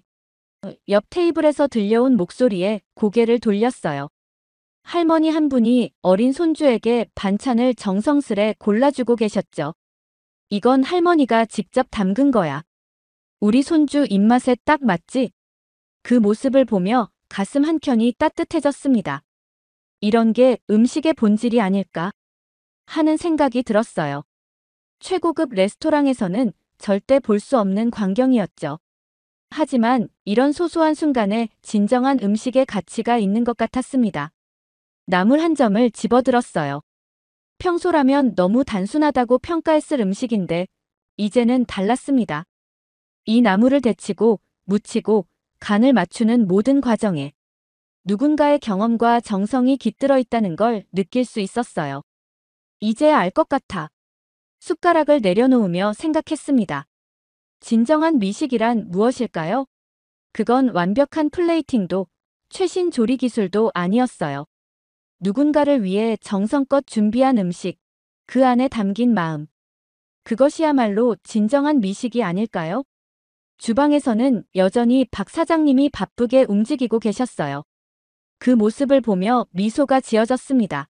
옆 테이블에서 들려온 목소리에 고개를 돌렸어요. 할머니 한 분이 어린 손주에게 반찬을 정성스레 골라주고 계셨죠. 이건 할머니가 직접 담근 거야. 우리 손주 입맛에 딱 맞지? 그 모습을 보며 가슴 한켠이 따뜻해졌습니다. 이런 게 음식의 본질이 아닐까 하는 생각이 들었어요. 최고급 레스토랑에서는 절대 볼 수 없는 광경이었죠. 하지만 이런 소소한 순간에 진정한 음식의 가치가 있는 것 같았습니다. 나물 한 점을 집어들었어요. 평소라면 너무 단순하다고 평가했을 음식인데 이제는 달랐습니다. 이 나물을 데치고 무치고 간을 맞추는 모든 과정에 누군가의 경험과 정성이 깃들어 있다는 걸 느낄 수 있었어요. 이제야 알 것 같아. 숟가락을 내려놓으며 생각했습니다. 진정한 미식이란 무엇일까요? 그건 완벽한 플레이팅도 최신 조리 기술도 아니었어요. 누군가를 위해 정성껏 준비한 음식, 그 안에 담긴 마음. 그것이야말로 진정한 미식이 아닐까요? 주방에서는 여전히 박 사장님이 바쁘게 움직이고 계셨어요. 그 모습을 보며 미소가 지어졌습니다.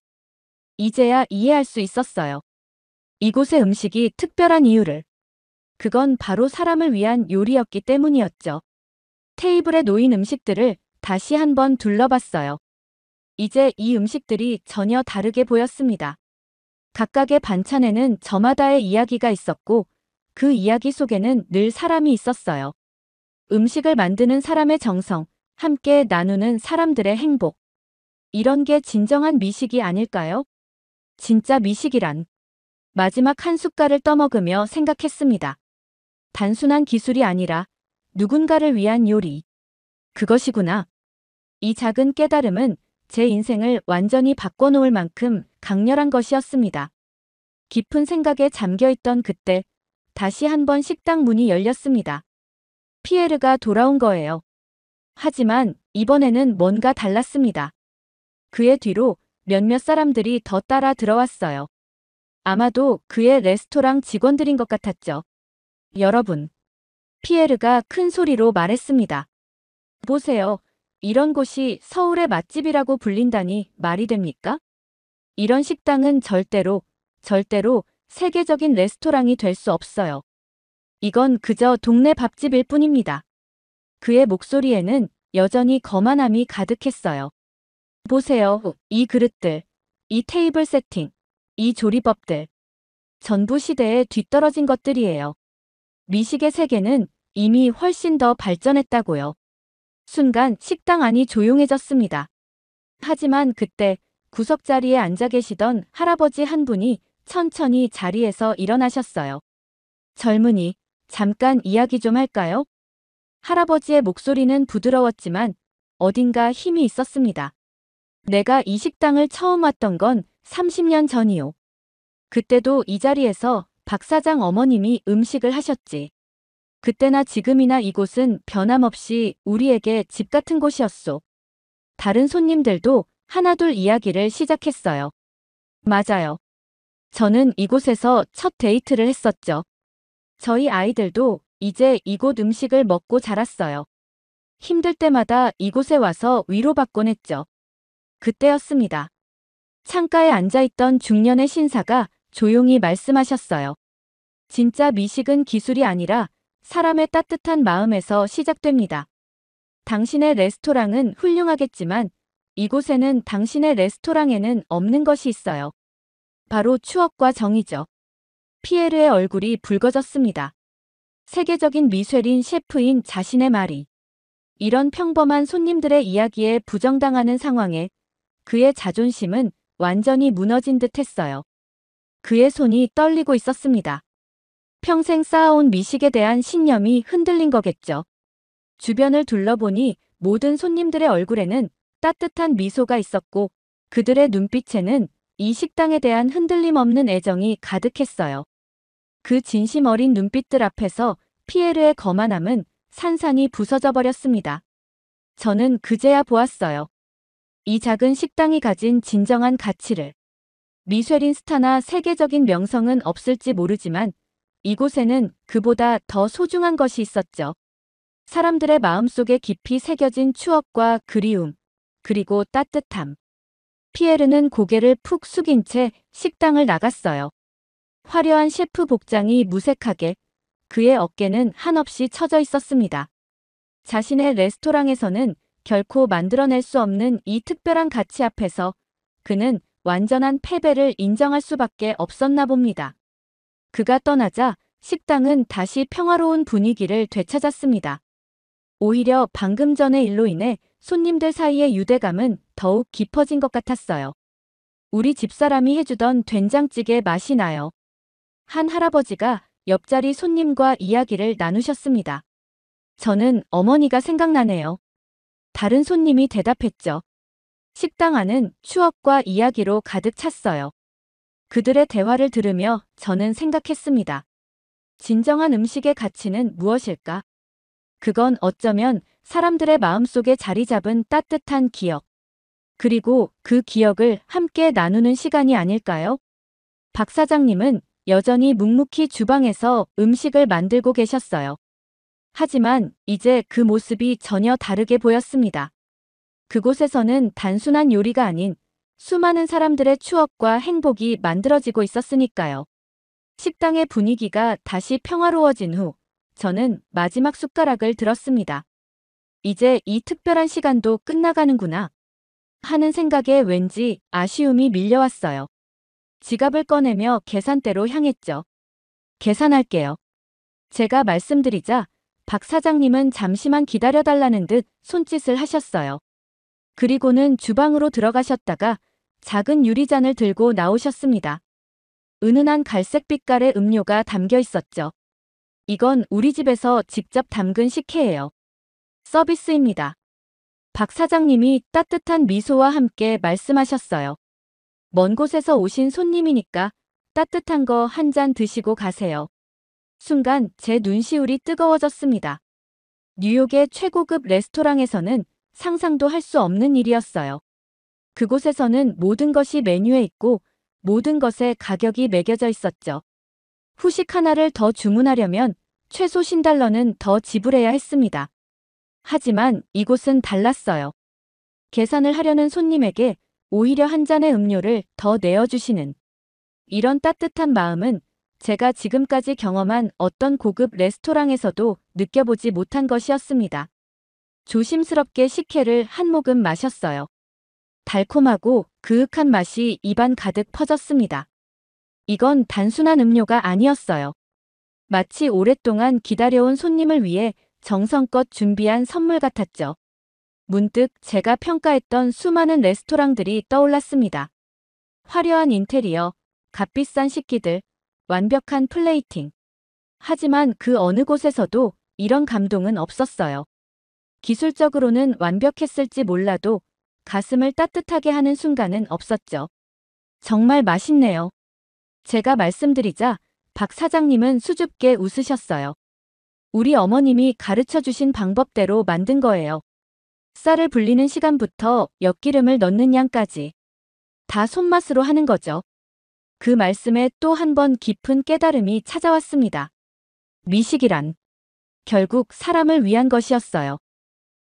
이제야 이해할 수 있었어요. 이곳의 음식이 특별한 이유를. 그건 바로 사람을 위한 요리였기 때문이었죠. 테이블에 놓인 음식들을 다시 한번 둘러봤어요. 이제 이 음식들이 전혀 다르게 보였습니다. 각각의 반찬에는 저마다의 이야기가 있었고 그 이야기 속에는 늘 사람이 있었어요. 음식을 만드는 사람의 정성, 함께 나누는 사람들의 행복. 이런 게 진정한 미식이 아닐까요? 진짜 미식이란. 마지막 한 숟갈을 떠먹으며 생각했습니다. 단순한 기술이 아니라 누군가를 위한 요리. 그것이구나. 이 작은 깨달음은 제 인생을 완전히 바꿔놓을 만큼 강렬한 것이었습니다. 깊은 생각에 잠겨있던 그때 다시 한번 식당 문이 열렸습니다. 피에르가 돌아온 거예요. 하지만 이번에는 뭔가 달랐습니다. 그의 뒤로 몇몇 사람들이 더 따라 들어왔어요. 아마도 그의 레스토랑 직원들인 것 같았죠. 여러분, 피에르가 큰 소리로 말했습니다. 보세요. 이런 곳이 서울의 맛집이라고 불린다니 말이 됩니까? 이런 식당은 절대로 세계적인 레스토랑이 될 수 없어요. 이건 그저 동네 밥집일 뿐입니다. 그의 목소리에는 여전히 거만함이 가득했어요. 보세요. 이 그릇들, 이 테이블 세팅, 이 조리법들. 전부 시대에 뒤떨어진 것들이에요. 미식의 세계는 이미 훨씬 더 발전했다고요. 순간 식당 안이 조용해졌습니다. 하지만 그때 구석자리에 앉아 계시던 할아버지 한 분이 천천히 자리에서 일어나셨어요. 젊은이, 잠깐 이야기 좀 할까요? 할아버지의 목소리는 부드러웠지만 어딘가 힘이 있었습니다. 내가 이 식당을 처음 왔던 건 30년 전이요. 그때도 이 자리에서 박 사장 어머님이 음식을 하셨지. 그때나 지금이나 이곳은 변함없이 우리에게 집 같은 곳이었소. 다른 손님들도 하나둘 이야기를 시작했어요. 맞아요. 저는 이곳에서 첫 데이트를 했었죠. 저희 아이들도 이제 이곳 음식을 먹고 자랐어요. 힘들 때마다 이곳에 와서 위로받곤 했죠. 그때였습니다. 창가에 앉아있던 중년의 신사가 조용히 말씀하셨어요. 진짜 미식은 기술이 아니라 사람의 따뜻한 마음에서 시작됩니다. 당신의 레스토랑은 훌륭하겠지만 이곳에는 당신의 레스토랑에는 없는 것이 있어요. 바로 추억과 정이죠. 피에르의 얼굴이 붉어졌습니다. 세계적인 미쉐린 셰프인 자신의 말이 이런 평범한 손님들의 이야기에 부정당하는 상황에 그의 자존심은 완전히 무너진 듯 했어요. 그의 손이 떨리고 있었습니다. 평생 쌓아온 미식에 대한 신념이 흔들린 거겠죠. 주변을 둘러보니 모든 손님들의 얼굴에는 따뜻한 미소가 있었고 그들의 눈빛에는 이 식당에 대한 흔들림 없는 애정이 가득했어요. 그 진심 어린 눈빛들 앞에서 피에르의 거만함은 산산이 부서져 버렸습니다. 저는 그제야 보았어요. 이 작은 식당이 가진 진정한 가치를. 미쉐린 스타나 세계적인 명성은 없을지 모르지만 이곳에는 그보다 더 소중한 것이 있었죠. 사람들의 마음속에 깊이 새겨진 추억과 그리움, 그리고 따뜻함. 피에르는 고개를 푹 숙인 채 식당을 나갔어요. 화려한 셰프 복장이 무색하게 그의 어깨는 한없이 처져 있었습니다. 자신의 레스토랑에서는 결코 만들어낼 수 없는 이 특별한 가치 앞에서 그는 완전한 패배를 인정할 수밖에 없었나 봅니다. 그가 떠나자 식당은 다시 평화로운 분위기를 되찾았습니다. 오히려 방금 전의 일로 인해 손님들 사이의 유대감은 더욱 깊어진 것 같았어요. 우리 집사람이 해주던 된장찌개 맛이 나요. 한 할아버지가 옆자리 손님과 이야기를 나누셨습니다. 저는 어머니가 생각나네요. 다른 손님이 대답했죠. 식당 안은 추억과 이야기로 가득 찼어요. 그들의 대화를 들으며 저는 생각했습니다. 진정한 음식의 가치는 무엇일까? 그건 어쩌면 사람들의 마음속에 자리 잡은 따뜻한 기억, 그리고 그 기억을 함께 나누는 시간이 아닐까요? 박 사장님은 여전히 묵묵히 주방에서 음식을 만들고 계셨어요. 하지만 이제 그 모습이 전혀 다르게 보였습니다. 그곳에서는 단순한 요리가 아닌 수많은 사람들의 추억과 행복이 만들어지고 있었으니까요. 식당의 분위기가 다시 평화로워진 후 저는 마지막 숟가락을 들었습니다. 이제 이 특별한 시간도 끝나가는구나 하는 생각에 왠지 아쉬움이 밀려왔어요. 지갑을 꺼내며 계산대로 향했죠. 계산할게요. 제가 말씀드리자 박 사장님은 잠시만 기다려달라는 듯 손짓을 하셨어요. 그리고는 주방으로 들어가셨다가 작은 유리잔을 들고 나오셨습니다. 은은한 갈색 빛깔의 음료가 담겨 있었죠. 이건 우리 집에서 직접 담근 식혜예요. 서비스입니다. 박 사장님이 따뜻한 미소와 함께 말씀하셨어요. 먼 곳에서 오신 손님이니까 따뜻한 거 한 잔 드시고 가세요. 순간 제 눈시울이 뜨거워졌습니다. 뉴욕의 최고급 레스토랑에서는 상상도 할 수 없는 일이었어요. 그곳에서는 모든 것이 메뉴에 있고 모든 것에 가격이 매겨져 있었죠. 후식 하나를 더 주문하려면 최소 $10는 더 지불해야 했습니다. 하지만 이곳은 달랐어요. 계산을 하려는 손님에게 오히려 한 잔의 음료를 더 내어주시는 이런 따뜻한 마음은 제가 지금까지 경험한 어떤 고급 레스토랑에서도 느껴보지 못한 것이었습니다. 조심스럽게 식혜를 한 모금 마셨어요. 달콤하고 그윽한 맛이 입안 가득 퍼졌습니다. 이건 단순한 음료가 아니었어요. 마치 오랫동안 기다려온 손님을 위해 정성껏 준비한 선물 같았죠. 문득 제가 평가했던 수많은 레스토랑들이 떠올랐습니다. 화려한 인테리어, 값비싼 식기들, 완벽한 플레이팅. 하지만 그 어느 곳에서도 이런 감동은 없었어요. 기술적으로는 완벽했을지 몰라도 가슴을 따뜻하게 하는 순간은 없었죠. 정말 맛있네요. 제가 말씀드리자 박 사장님은 수줍게 웃으셨어요. 우리 어머님이 가르쳐 주신 방법대로 만든 거예요. 쌀을 불리는 시간부터 엿기름을 넣는 양까지 다 손맛으로 하는 거죠. 그 말씀에 또 한 번 깊은 깨달음이 찾아왔습니다. 미식이란 결국 사람을 위한 것이었어요.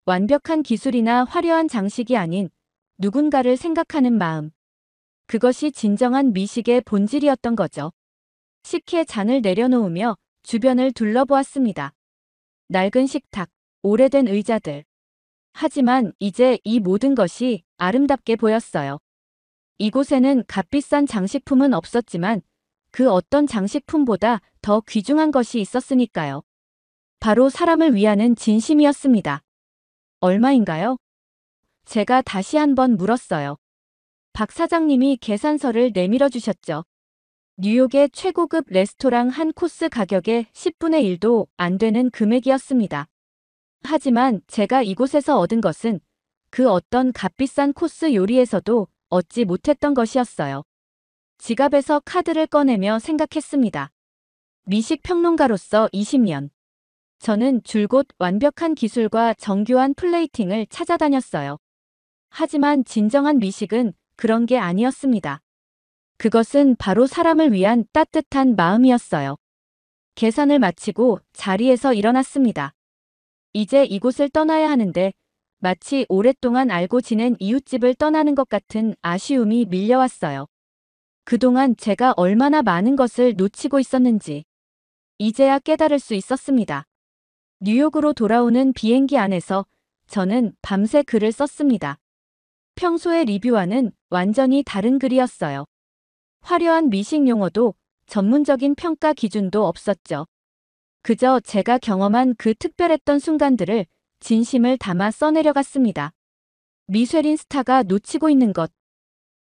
완벽한 기술이나 화려한 장식이 아닌 누군가를 생각하는 마음. 그것이 진정한 미식의 본질이었던 거죠. 식혜 잔을 내려놓으며 주변을 둘러보았습니다. 낡은 식탁, 오래된 의자들. 하지만 이제 이 모든 것이 아름답게 보였어요. 이곳에는 값비싼 장식품은 없었지만 그 어떤 장식품보다 더 귀중한 것이 있었으니까요. 바로 사람을 위하는 진심이었습니다. 얼마인가요? 제가 다시 한번 물었어요. 박 사장님이 계산서를 내밀어 주셨죠. 뉴욕의 최고급 레스토랑 한 코스 가격의 10분의 1도 안 되는 금액이었습니다. 하지만 제가 이곳에서 얻은 것은 그 어떤 값비싼 코스 요리에서도 얻지 못했던 것이었어요. 지갑에서 카드를 꺼내며 생각했습니다. 미식 평론가로서 20년. 저는 줄곧 완벽한 기술과 정교한 플레이팅을 찾아다녔어요. 하지만 진정한 미식은 그런 게 아니었습니다. 그것은 바로 사람을 위한 따뜻한 마음이었어요. 계산을 마치고 자리에서 일어났습니다. 이제 이곳을 떠나야 하는데 마치 오랫동안 알고 지낸 이웃집을 떠나는 것 같은 아쉬움이 밀려왔어요. 그동안 제가 얼마나 많은 것을 놓치고 있었는지 이제야 깨달을 수 있었습니다. 뉴욕으로 돌아오는 비행기 안에서 저는 밤새 글을 썼습니다. 평소의 리뷰와는 완전히 다른 글이었어요. 화려한 미식 용어도 전문적인 평가 기준도 없었죠. 그저 제가 경험한 그 특별했던 순간들을 진심을 담아 써내려갔습니다. 미쉐린 스타가 놓치고 있는 것.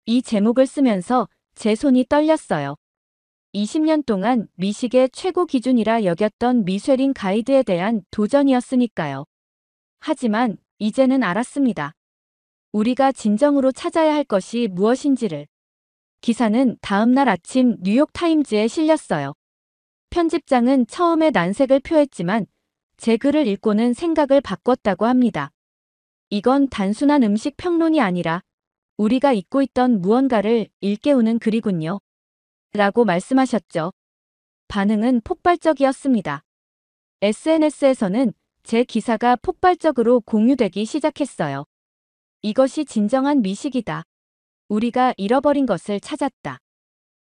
이 제목을 쓰면서 제 손이 떨렸어요. 20년 동안 미식의 최고 기준이라 여겼던 미쉐린 가이드에 대한 도전이었으니까요. 하지만 이제는 알았습니다. 우리가 진정으로 찾아야 할 것이 무엇인지를. 기사는 다음 날 아침 뉴욕타임즈에 실렸어요. 편집장은 처음에 난색을 표했지만 제 글을 읽고는 생각을 바꿨다고 합니다. 이건 단순한 음식 평론이 아니라 우리가 잊고 있던 무언가를 일깨우는 글이군요. 라고 말씀하셨죠. 반응은 폭발적이었습니다. SNS에서는 제 기사가 폭발적으로 공유되기 시작했어요. 이것이 진정한 미식이다. 우리가 잃어버린 것을 찾았다.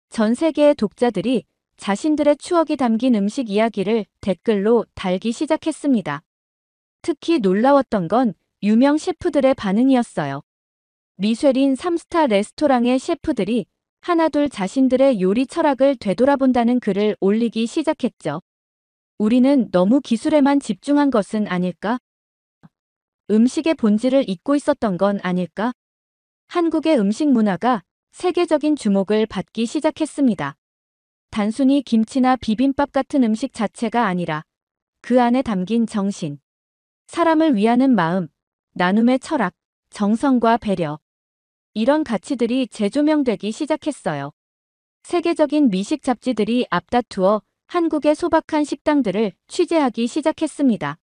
전 세계의 독자들이 자신들의 추억이 담긴 음식 이야기를 댓글로 달기 시작했습니다. 특히 놀라웠던 건 유명 셰프들의 반응이었어요. 미쉐린 3스타 레스토랑의 셰프들이 하나둘 자신들의 요리 철학을 되돌아본다는 글을 올리기 시작했죠. 우리는 너무 기술에만 집중한 것은 아닐까? 음식의 본질을 잊고 있었던 건 아닐까? 한국의 음식 문화가 세계적인 주목을 받기 시작했습니다. 단순히 김치나 비빔밥 같은 음식 자체가 아니라 그 안에 담긴 정신, 사람을 위하는 마음, 나눔의 철학, 정성과 배려. 이런 가치들이 재조명되기 시작했어요. 세계적인 미식 잡지들이 앞다투어 한국의 소박한 식당들을 취재하기 시작했습니다.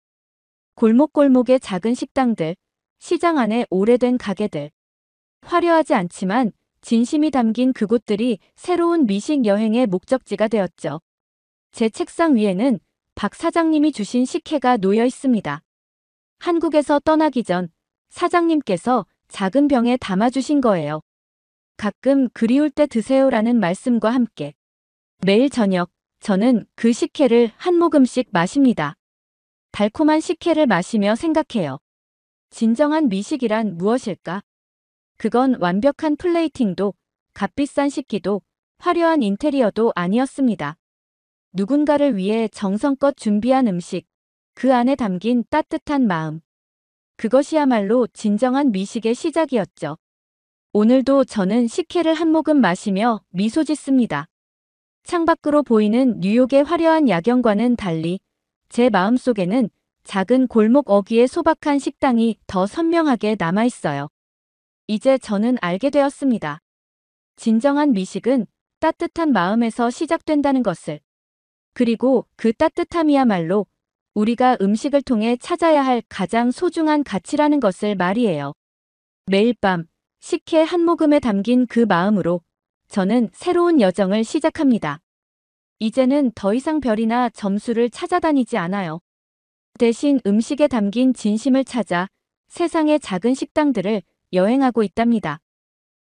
골목골목의 작은 식당들, 시장 안의 오래된 가게들. 화려하지 않지만 진심이 담긴 그곳들이 새로운 미식 여행의 목적지가 되었죠. 제 책상 위에는 박 사장님이 주신 식혜가 놓여 있습니다. 한국에서 떠나기 전 사장님께서 작은 병에 담아주신 거예요. 가끔 그리울 때 드세요라는 말씀과 함께 매일 저녁 저는 그 식혜를 한 모금씩 마십니다. 달콤한 식혜를 마시며 생각해요. 진정한 미식이란 무엇일까? 그건 완벽한 플레이팅도, 값비싼 식기도, 화려한 인테리어도 아니었습니다. 누군가를 위해 정성껏 준비한 음식, 그 안에 담긴 따뜻한 마음. 그것이야말로 진정한 미식의 시작이었죠. 오늘도 저는 식혜를 한 모금 마시며 미소 짓습니다. 창밖으로 보이는 뉴욕의 화려한 야경과는 달리 제 마음속에는 작은 골목 어귀의 소박한 식당이 더 선명하게 남아있어요. 이제 저는 알게 되었습니다. 진정한 미식은 따뜻한 마음에서 시작된다는 것을. 그리고 그 따뜻함이야말로 우리가 음식을 통해 찾아야 할 가장 소중한 가치라는 것을 말이에요. 매일 밤 식혜 한 모금에 담긴 그 마음으로 저는 새로운 여정을 시작합니다. 이제는 더 이상 별이나 점수를 찾아다니지 않아요. 대신 음식에 담긴 진심을 찾아 세상의 작은 식당들을 여행하고 있답니다.